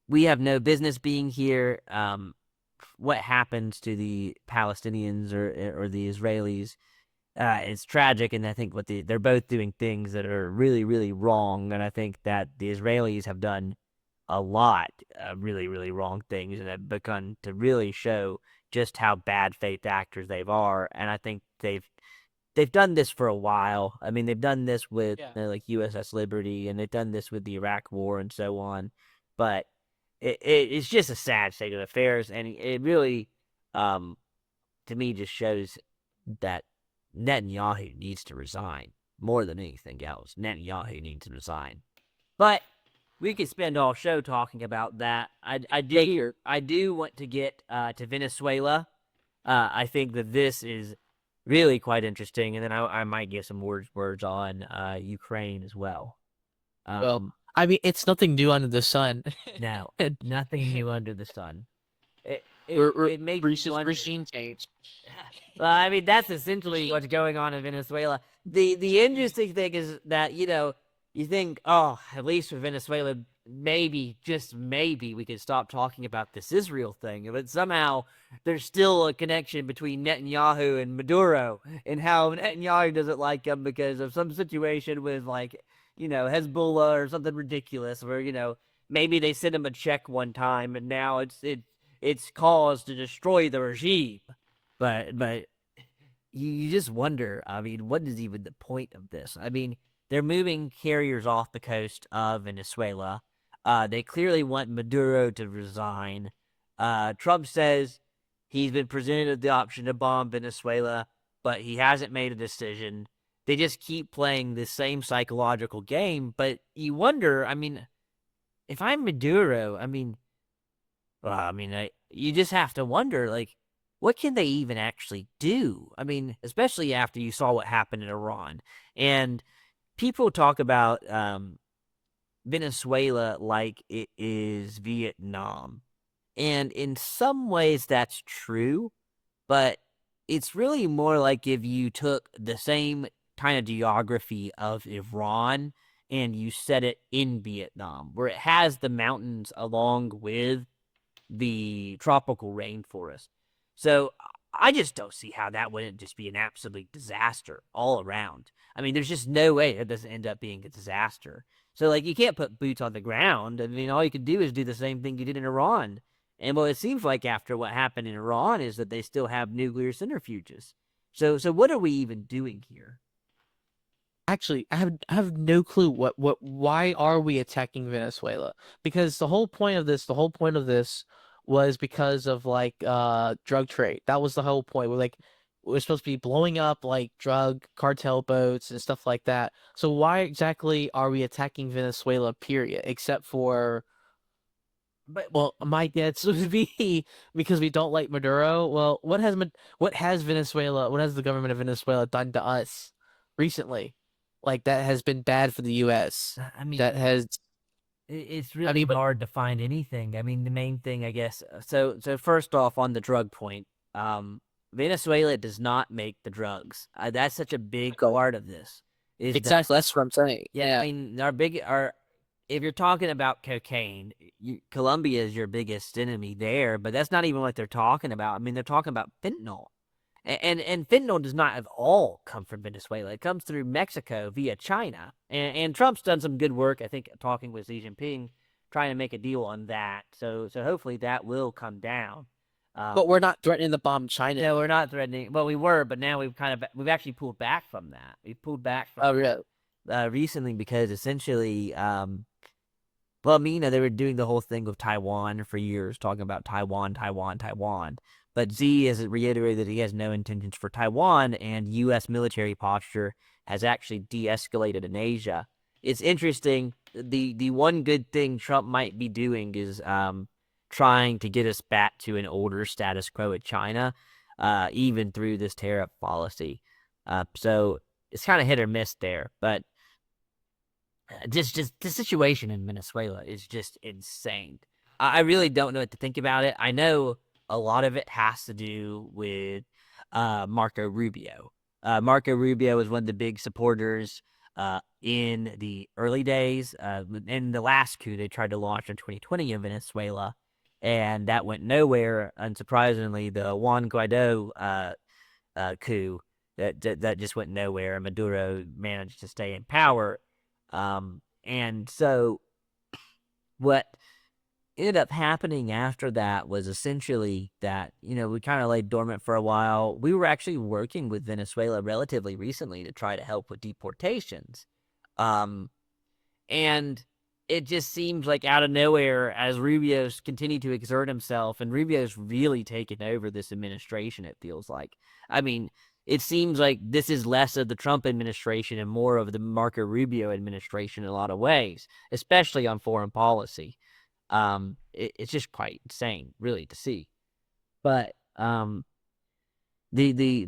[SPEAKER 1] we have no business being here. What happens to the Palestinians or the Israelis? It's tragic, and I think they're both doing things that are really really wrong, and I think that the Israelis have done a lot of really, really wrong things and have begun to really show just how bad faith actors they are. And I think they've done this for a while. I mean, they've done this with like USS Liberty, and they've done this with the Iraq War and so on. But it's just a sad state of affairs, and it really, to me, just shows that Netanyahu needs to resign more than anything else. Netanyahu needs to resign. But we could spend all show talking about that. I do want to get to Venezuela. I think that this is really quite interesting, and then I might give some words on Ukraine as well.
[SPEAKER 2] Well,
[SPEAKER 1] Um,
[SPEAKER 2] I mean, it's nothing new under the sun.
[SPEAKER 1] Now,
[SPEAKER 2] And
[SPEAKER 1] nothing new under the sun. It makes you wonder.
[SPEAKER 2] regime change.
[SPEAKER 1] Well, I mean, that's essentially what's going on in Venezuela. The interesting thing is that, you think, oh, at least for Venezuela, maybe, just maybe, we could stop talking about this Israel thing. But somehow there's still a connection between Netanyahu and Maduro, and how Netanyahu doesn't like him because of some situation with, like, Hezbollah or something ridiculous, where, maybe they sent him a check one time, and now it's cause to destroy the regime. But you just wonder, I mean, what is even the point of this? I mean, they're moving carriers off the coast of Venezuela. They clearly want Maduro to resign. Trump says he's been presented with the option to bomb Venezuela, but he hasn't made a decision. They just keep playing the same psychological game, but you wonder, I mean, if I'm Maduro, you just have to wonder, like, what can they even actually do? I mean, especially after you saw what happened in Iran. And people talk about Venezuela like it is Vietnam. And in some ways, that's true, but it's really more like if you took the same kind of geography of Iran and you set it in Vietnam, where it has the mountains along with the tropical rainforest. So I just don't see how that wouldn't just be an absolute disaster all around. I mean, there's just no way it doesn't end up being a disaster. So, like, you can't put boots on the ground. I mean, all you could do is do the same thing you did in Iran. And what it seems like after what happened in Iran is that they still have nuclear centrifuges. So what are we even doing here?
[SPEAKER 2] Actually, I have no clue why are we attacking Venezuela? Because the whole point of this was because of like drug trade. That was the whole point. We're supposed to be blowing up like drug cartel boats and stuff like that. So why exactly are we attacking Venezuela, period? Except for,
[SPEAKER 1] But
[SPEAKER 2] well, my guess would be because we don't like Maduro. Well, what has the government of Venezuela done to us recently? Like that has been bad for the US.
[SPEAKER 1] I mean,
[SPEAKER 2] That has,
[SPEAKER 1] it's
[SPEAKER 2] I
[SPEAKER 1] really
[SPEAKER 2] mean, but
[SPEAKER 1] hard to find anything. I mean, the main thing, I guess. So first off, on the drug point, Venezuela does not make the drugs. That's such a big part of this. Is that
[SPEAKER 2] exactly, that's what I'm saying.
[SPEAKER 1] yeah? I
[SPEAKER 2] Yeah.
[SPEAKER 1] mean, our if you're talking about cocaine, Colombia is your biggest enemy there, but that's not even what they're talking about. I mean, they're talking about fentanyl. And fentanyl does not at all come from Venezuela. It comes through Mexico via China. And Trump's done some good work, I think, talking with Xi Jinping, trying to make a deal on that. So hopefully that will come down.
[SPEAKER 2] But we're not threatening to bomb China.
[SPEAKER 1] No, we're not threatening. Well, we were, but now we've actually pulled back from that. We've pulled back from
[SPEAKER 2] Oh, yeah.
[SPEAKER 1] recently because essentially, well, I mean, they were doing the whole thing with Taiwan for years, talking about Taiwan, Taiwan, Taiwan. But Xi has reiterated that he has no intentions for Taiwan, and U.S. military posture has actually de-escalated in Asia. It's interesting. The one good thing Trump might be doing is trying to get us back to an older status quo with China, even through this tariff policy. So it's kind of hit or miss there, but just the situation in Venezuela is just insane. I really don't know what to think about it. I know a lot of it has to do with Marco Rubio. Marco Rubio was one of the big supporters in the early days. In the last coup they tried to launch in 2020 in Venezuela, and that went nowhere. Unsurprisingly, the Juan Guaido coup that just went nowhere, and Maduro managed to stay in power. And so what ended up happening after that was essentially that, we kind of laid dormant for a while. We were actually working with Venezuela relatively recently to try to help with deportations. Um, and it just seems like out of nowhere, as Rubio's continued to exert himself, and Rubio's really taken over this administration, it feels like. I mean, it seems like this is less of the Trump administration and more of the Marco Rubio administration in a lot of ways, especially on foreign policy. It's just quite insane, really, to see. But the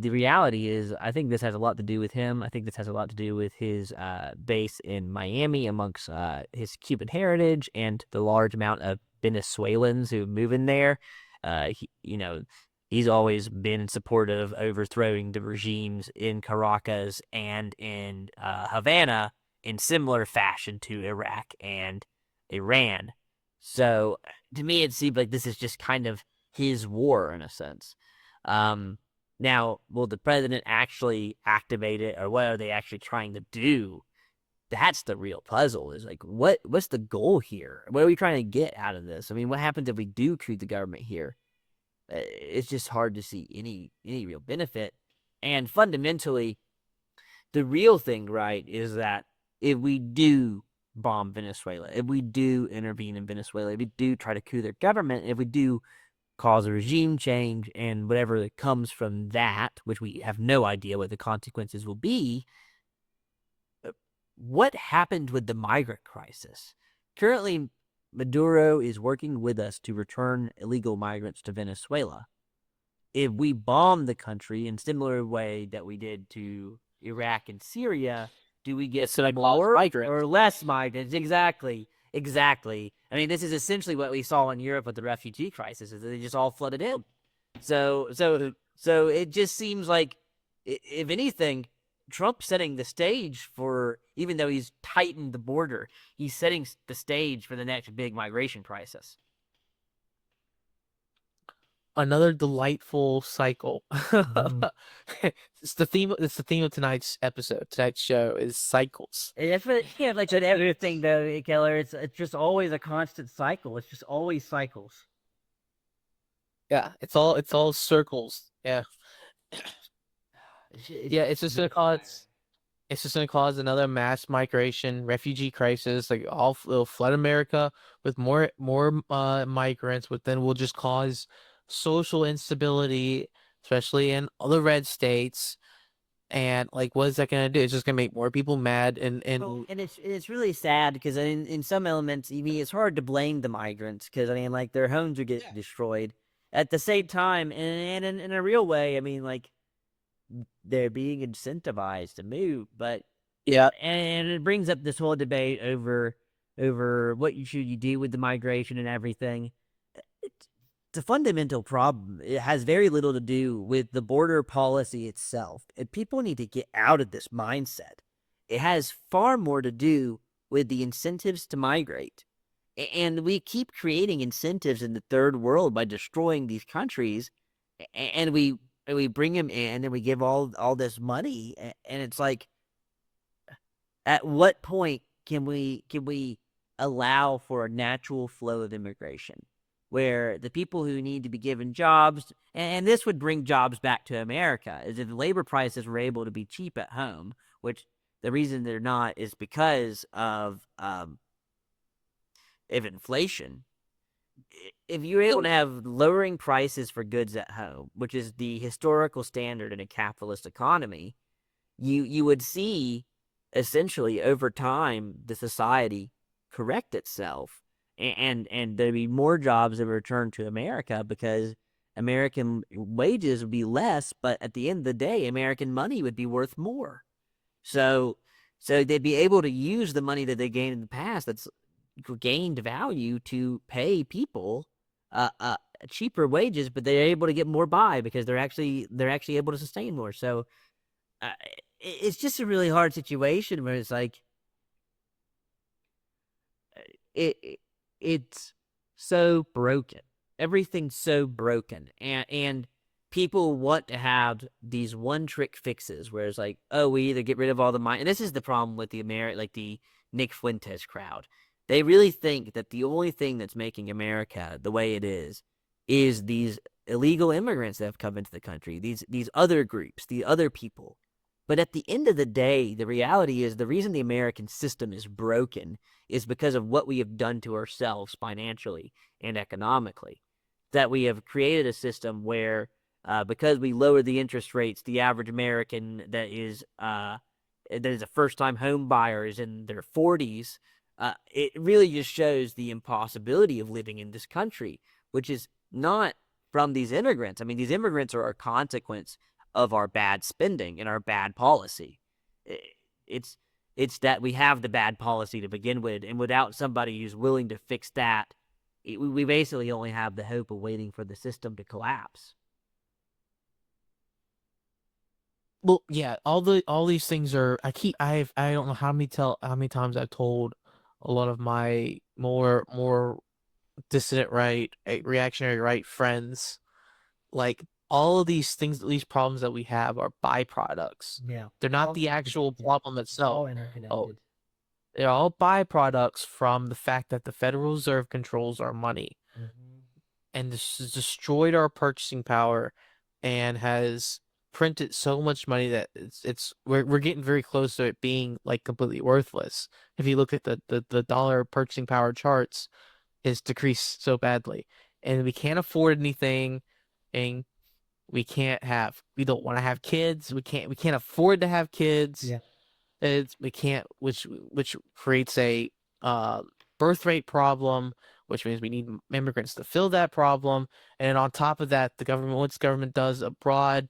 [SPEAKER 1] reality is, I think this has a lot to do with him. I think this has a lot to do with his base in Miami, amongst his Cuban heritage and the large amount of Venezuelans who move in there. He's always been in support of overthrowing the regimes in Caracas and in Havana in similar fashion to Iraq and Iran. So to me, it seems like this is just kind of his war in a sense. Now, will the president actually activate it, or what are they actually trying to do? That's the real puzzle. Is like, what's the goal here? What are we trying to get out of this? I mean, what happens if we do coup the government here? It's just hard to see any real benefit. And fundamentally, the real thing, right, is that if we do bomb Venezuela, if we do intervene in Venezuela, if we do try to coup their government, if we do cause a regime change and whatever that comes from that, which we have no idea what the consequences will be, what happened with the migrant crisis? Currently, Maduro is working with us to return illegal migrants to Venezuela. If we bomb the country in similar way that we did to Iraq and Syria, do we get more or less migrants? Exactly. Exactly. I mean, this is essentially what we saw in Europe with the refugee crisis, is that they just all flooded in. So it just seems like, if anything, Trump's setting the stage for, even though he's tightened the border, he's setting the stage for the next big migration crisis.
[SPEAKER 2] Another delightful cycle. It's the theme. It's the theme of tonight's episode. Tonight's show is cycles.
[SPEAKER 1] That's what, yeah, like everything though, Keller. It's just always a constant cycle. It's just always cycles.
[SPEAKER 2] Yeah, it's all circles. Yeah, yeah. It's just gonna cause another mass migration, refugee crisis. Like it'll flood America with more migrants, but then will just cause social instability, especially in other red states. And like, what is that gonna do? It's just gonna make more people mad.
[SPEAKER 1] Well, and it's really sad because in some elements, I mean, it's hard to blame the migrants because I mean, like, their homes are getting destroyed. At the same time, and in a real way, I mean, like, they're being incentivized to move, but
[SPEAKER 2] yeah,
[SPEAKER 1] and it brings up this whole debate over what should you do with the migration and everything. It's a fundamental problem. It has very little to do with the border policy itself. And people need to get out of this mindset. It has far more to do with the incentives to migrate. And we keep creating incentives in the third world by destroying these countries, and we bring them in and we give all this money, and it's like, at what point can we allow for a natural flow of immigration where the people who need to be given jobs, and this would bring jobs back to America, is if labor prices were able to be cheap at home, which the reason they're not is because of inflation. If you're able to have lowering prices for goods at home, which is the historical standard in a capitalist economy, you would see essentially over time the society correct itself, and there'd be more jobs that return to America because American wages would be less, but at the end of the day, American money would be worth more. So they'd be able to use the money that they gained in the past that's gained value to pay people cheaper wages, but they're able to get more by because they're actually able to sustain more. So uh, it's just a really hard situation where it's like it's so broken. Everything's so broken, and people want to have these one trick fixes where it's like, oh, we either get rid of all the money, and this is the problem with the Nick Fuentes crowd. They really think that the only thing that's making America the way it is these illegal immigrants that have come into the country, these other groups, the other people. But at the end of the day, the reality is the reason the American system is broken is because of what we have done to ourselves financially and economically. That we have created a system where, because we lower the interest rates, the average American that is a first-time home buyer is in their 40s. It really just shows the impossibility of living in this country, which is not from these immigrants. I mean, these immigrants are a consequence of our bad spending and our bad policy. It's that we have the bad policy to begin with, and without somebody who's willing to fix that, we basically only have the hope of waiting for the system to collapse.
[SPEAKER 2] well, yeah. All these things are. I don't know how many times I've told a lot of my more dissident right, reactionary right friends, like, all of these things, these problems that we have are byproducts.
[SPEAKER 1] Yeah.
[SPEAKER 2] They're not the actual problem itself.
[SPEAKER 1] All interconnected.
[SPEAKER 2] Oh, they're all byproducts from the fact that the Federal Reserve controls our money, and this has destroyed our purchasing power and has printed so much money that we're getting very close to it being like completely worthless. If you look at the dollar purchasing power charts, it's decreased so badly, and we can't afford anything, and we don't want to have kids. We can't afford to have kids.
[SPEAKER 1] Yeah.
[SPEAKER 2] We can't, which creates a uh, birth rate problem, which means we need immigrants to fill that problem. And on top of that, once the government does a broad,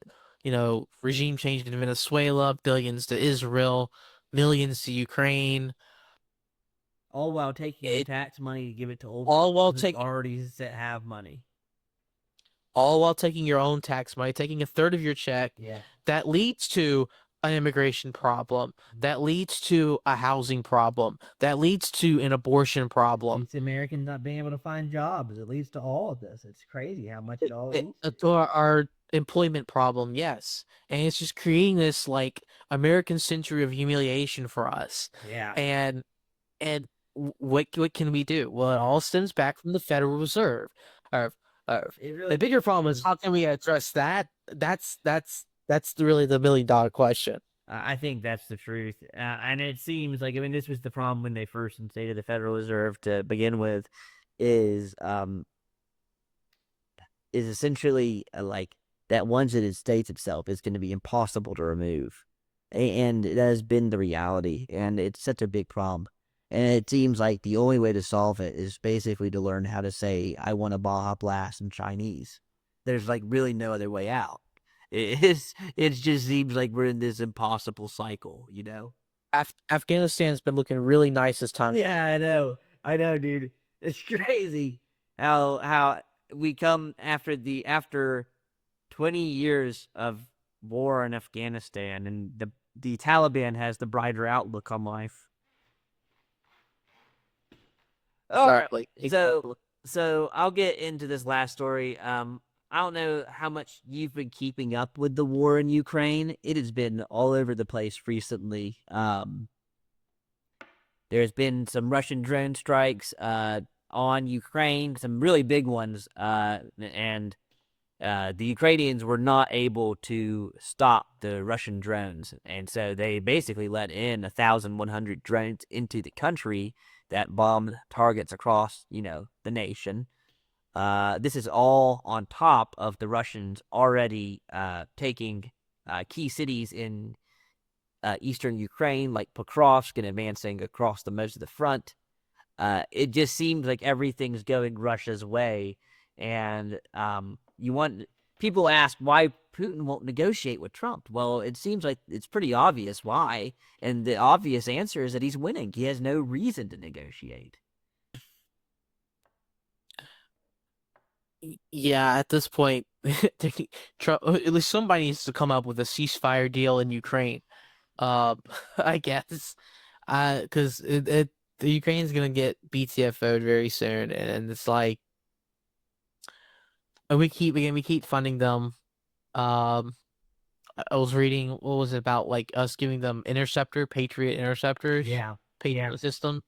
[SPEAKER 2] regime change in Venezuela, billions to Israel, millions to Ukraine,
[SPEAKER 1] All while taking your
[SPEAKER 2] it
[SPEAKER 1] tax money to give it to old
[SPEAKER 2] all while
[SPEAKER 1] people who
[SPEAKER 2] take
[SPEAKER 1] already have money.
[SPEAKER 2] all while taking your own tax money, taking a third of your check.
[SPEAKER 1] Yeah.
[SPEAKER 2] That leads to an immigration problem. That leads to a housing problem. That leads to an abortion problem.
[SPEAKER 1] Leads to Americans not being able to find jobs. It leads to all of this. It's crazy how much it all leads to.
[SPEAKER 2] To our employment problem, yes. And it's just creating this like American century of humiliation for us.
[SPEAKER 1] Yeah.
[SPEAKER 2] And and what can we do? Well, it all stems back from the Federal Reserve.
[SPEAKER 1] It really
[SPEAKER 2] The bigger problem is how can we address that? That's really the $1 million question.
[SPEAKER 1] I think that's the truth. And it seems like, I mean, this was the problem when they first instated the Federal Reserve to begin with, is essentially like that once it instates itself, it's going to be impossible to remove. And it has been the reality. And it's such a big problem. And it seems like the only way to solve it is basically to learn how to say, I want a Baja Blast in Chinese. There's like really no other way out. It just seems like we're in this impossible cycle, you know?
[SPEAKER 2] Afghanistan's been looking really nice this time.
[SPEAKER 1] Yeah, I know, dude. It's crazy how we come after 20 years of war in Afghanistan, and the Taliban has the brighter outlook on life. All right. So I'll get into this last story. I don't know how much you've been keeping up with the war in Ukraine. It has been all over the place recently. There's been some Russian drone strikes on Ukraine, some really big ones, and the Ukrainians were not able to stop the Russian drones, and so they basically let in 1,100 drones into the country that bombed targets across, the nation. This is all on top of the Russians already taking key cities in eastern Ukraine, like Pokrovsk, and advancing across the most of the front. It just seems like everything's going Russia's way, and people ask why Putin won't negotiate with Trump. Well, it seems like it's pretty obvious why, and the obvious answer is that he's winning. He has no reason to negotiate.
[SPEAKER 2] Yeah, at this point, Trump, at least somebody needs to come up with a ceasefire deal in Ukraine. I guess, because the Ukraine's gonna get BTFO'd very soon, and it's like, and we keep funding them. Um, I was reading what was it about like us giving them Patriot interceptors,
[SPEAKER 1] Yeah,
[SPEAKER 2] Patriot system,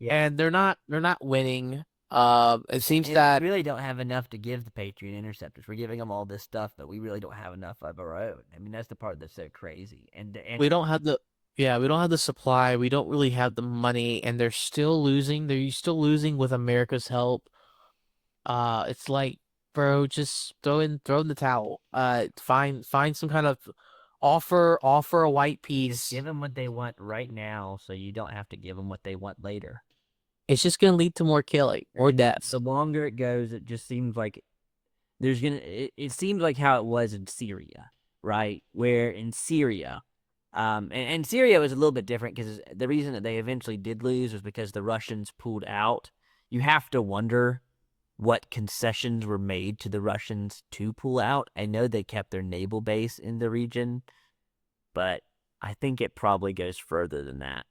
[SPEAKER 1] yeah.
[SPEAKER 2] and they're not winning. It seems
[SPEAKER 1] And
[SPEAKER 2] that
[SPEAKER 1] we really don't have enough to give the Patriot interceptors. We're giving them all this stuff, but we really don't have enough of our own. I mean, that's the part that's so crazy. And
[SPEAKER 2] we don't have the yeah, we don't have the supply, we don't really have the money, and they're still losing. They're still losing with America's help. It's like, bro, just throw in the towel. Find some kind of offer a white
[SPEAKER 1] just
[SPEAKER 2] peace.
[SPEAKER 1] give them what they want right now, so you don't have to give them what they want later.
[SPEAKER 2] It's just gonna lead to more killing, more deaths.
[SPEAKER 1] The longer it goes, it just seems like it seems like how it was in Syria, right? Where in Syria, and Syria was a little bit different because the reason that they eventually did lose was because the Russians pulled out. You have to wonder what concessions were made to the Russians to pull out. I know they kept their naval base in the region, but I think it probably goes further than that.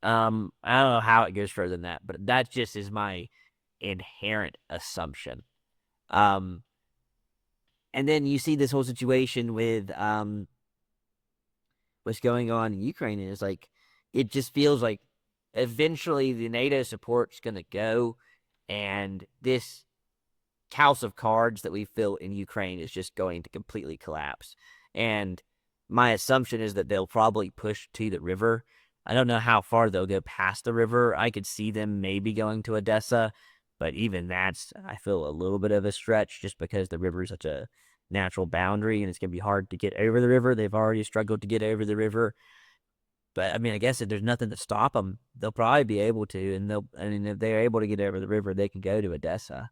[SPEAKER 1] I don't know how it goes further than that, but that just is my inherent assumption. Um, and then you see this whole situation with what's going on in Ukraine, and it's like it just feels like eventually the NATO support's gonna go, and this house of cards that we built in Ukraine is just going to completely collapse. And my assumption is that they'll probably push to the river. I don't know how far they'll go past the river. I could see them maybe going to Odessa, but even that's, I feel, a little bit of a stretch just because the river is such a natural boundary and it's going to be hard to get over the river. They've already struggled to get over the river. But I mean, I guess if there's nothing to stop them, they'll probably be able to. And if they're able to get over the river, they can go to Odessa.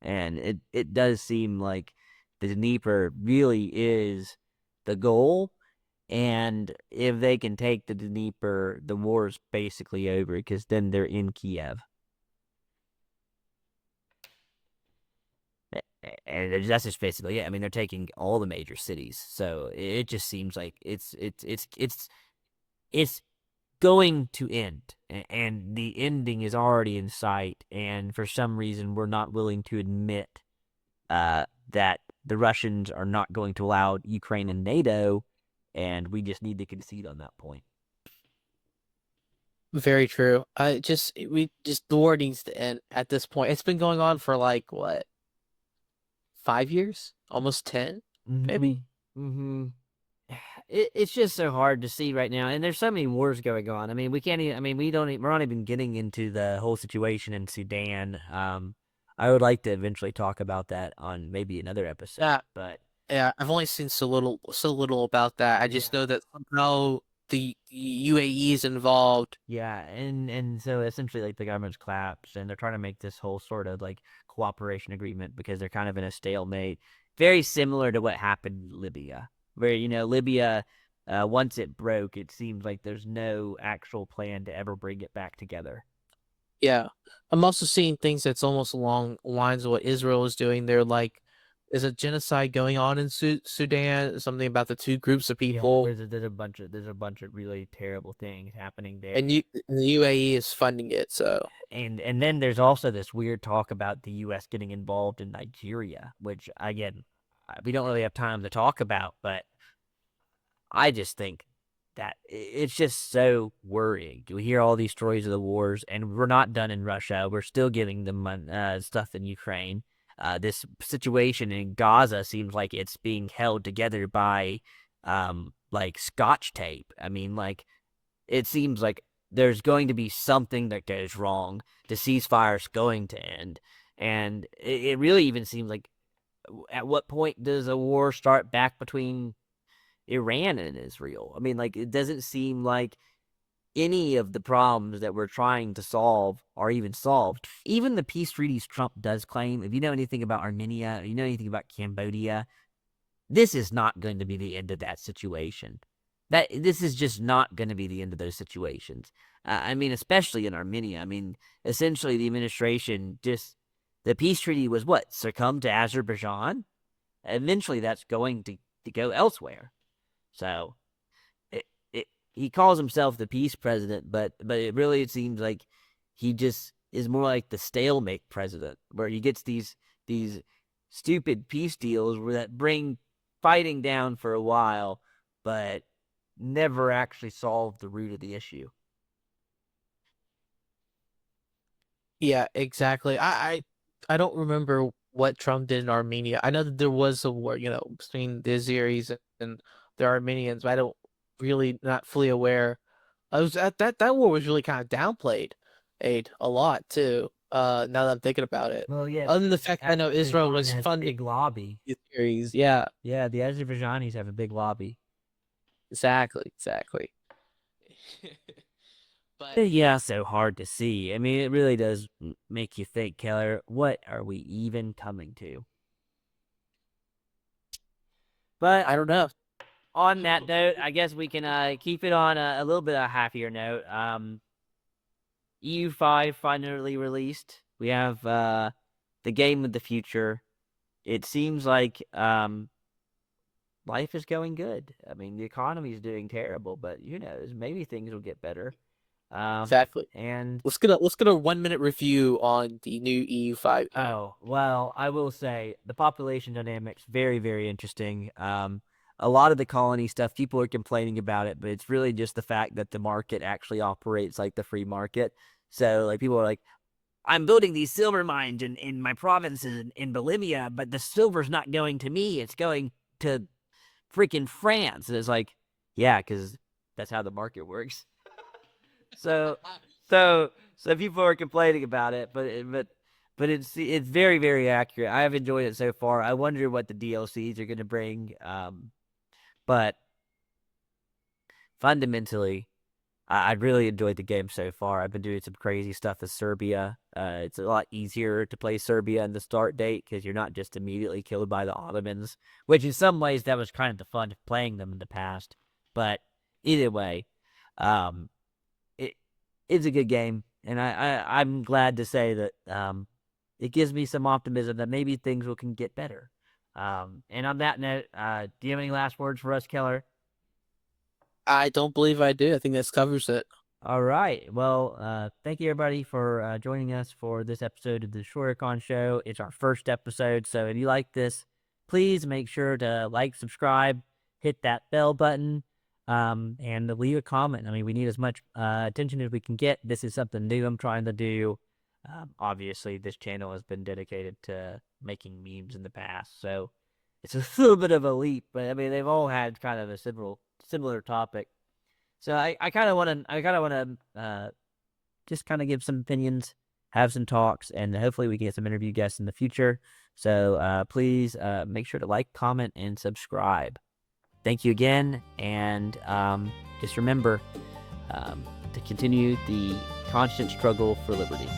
[SPEAKER 1] And it does seem like the Dnieper really is the goal. And if they can take the Dnieper, the war's basically over because then they're in Kiev. And that's just basically it. I mean, they're taking all the major cities, so it just seems like it's going to end, and the ending is already in sight. And for some reason, we're not willing to admit that the Russians are not going to allow Ukraine and NATO, and we just need to concede on that point.
[SPEAKER 2] Very true. The war needs to end at this point. It's been going on for like what, 5 years, almost 10, maybe.
[SPEAKER 1] Mm-hmm. It's just so hard to see right now, and there's so many wars going on. I mean, we can't even. I mean, we're not even getting into the whole situation in Sudan. I would like to eventually talk about that on maybe another episode,
[SPEAKER 2] Yeah,
[SPEAKER 1] but
[SPEAKER 2] yeah. I've only seen so little about that. I just
[SPEAKER 1] yeah.
[SPEAKER 2] know that somehow the UAE is involved.
[SPEAKER 1] Yeah, and so essentially, like, the government's collapsed, and they're trying to make this whole sort of like cooperation agreement because they're kind of in a stalemate, very similar to what happened in Libya, where Libya, once it broke, it seems like there's no actual plan to ever bring it back together.
[SPEAKER 2] Yeah. I'm also seeing things that's almost along lines of what Israel is doing. They're like, there's a genocide going on in Sudan, something about the two groups of
[SPEAKER 1] Yeah,
[SPEAKER 2] people,
[SPEAKER 1] there's a bunch of really terrible things happening there.
[SPEAKER 2] and the UAE is funding it. So,
[SPEAKER 1] And then there's also this weird talk about the U.S. getting involved in Nigeria, which again, we don't really have time to talk about, but I just think that it's just so worrying. We hear all these stories of the wars, and we're not done in Russia. We're still giving them stuff in Ukraine. This situation in Gaza seems like it's being held together by like Scotch tape. I mean, like, it seems like there's going to be something that goes wrong. The ceasefire's going to end. And it really even seems like, at what point does a war start back between Iran and Israel? I mean, like, it doesn't seem like any of the problems that we're trying to solve are even solved. Even the peace treaties Trump does claim, if you know anything about Armenia, you know anything about Cambodia, this is not going to be the end of that situation. That this is just not going to be the end of those situations. I mean, especially in Armenia. I mean, essentially, the administration just, the peace treaty was what, succumb to Azerbaijan. Eventually, that's going to go elsewhere. So it, he calls himself the peace president, but it seems like he just is more like the stalemate president, where he gets these stupid peace deals that bring fighting down for a while, but never actually solve the root of the issue.
[SPEAKER 2] yeah, exactly. I don't remember what Trump did in Armenia. I know that there was a war, between the Azeris and the Armenians, but I don't really not fully aware. I was at that war was really kind of downplayed, a lot too. Now that I'm thinking about it,
[SPEAKER 1] Well, yeah,
[SPEAKER 2] other than the fact that I know Israel
[SPEAKER 1] Azerbaijan
[SPEAKER 2] was
[SPEAKER 1] has a
[SPEAKER 2] funding
[SPEAKER 1] big lobby.
[SPEAKER 2] the series. Yeah,
[SPEAKER 1] Yeah, the Azerbaijanis have a big lobby.
[SPEAKER 2] exactly. But
[SPEAKER 1] Yeah, so hard to see. I mean, it really does make you think, Keller, what are we even coming to? But
[SPEAKER 2] I don't know.
[SPEAKER 1] on that note, I guess we can keep it on a little bit of a happier note. EU5 finally released. We have the game of the future. It seems like life is going good. I mean, the economy is doing terrible, but who knows? Maybe things will get better.
[SPEAKER 2] Exactly.
[SPEAKER 1] And
[SPEAKER 2] Let's get a 1 minute review on the new EU5 game.
[SPEAKER 1] oh, well, I will say the population dynamics very, very interesting. A lot of the colony stuff, people are complaining about it, but it's really just the fact that the market actually operates like the free market. So, like, people are like, I'm building these silver mines in my provinces in Bolivia, but the silver's not going to me. It's going to freaking France. And it's like, yeah, because that's how the market works. So, so people are complaining about it, but it's very, very accurate. I have enjoyed it so far. I wonder what the DLCs are going to bring. But fundamentally, I really enjoyed the game so far. I've been doing some crazy stuff with Serbia. It's a lot easier to play Serbia in the start date because you're not just immediately killed by the Ottomans, which in some ways that was kind of the fun of playing them in the past. But either way, um, it's a good game, and I'm glad to say that it gives me some optimism that maybe things can get better. And on that note, do you have any last words for us, Keller?
[SPEAKER 2] I don't believe I do. I think this covers it.
[SPEAKER 1] All right. Well, thank you everybody for joining us for this episode of the Destroyercon show. It's our first episode, so if you like this, please make sure to like, subscribe, hit that bell button, and leave a comment. I mean, we need as much attention as we can get. This is something new I'm trying to do. Obviously, this channel has been dedicated to making memes in the past, so it's a little bit of a leap. But I mean, they've all had kind of a similar topic. So I kind of want to just kind of give some opinions, have some talks, and hopefully we can get some interview guests in the future. So please make sure to like, comment, and subscribe. Thank you again, and just remember to continue the constant struggle for liberty.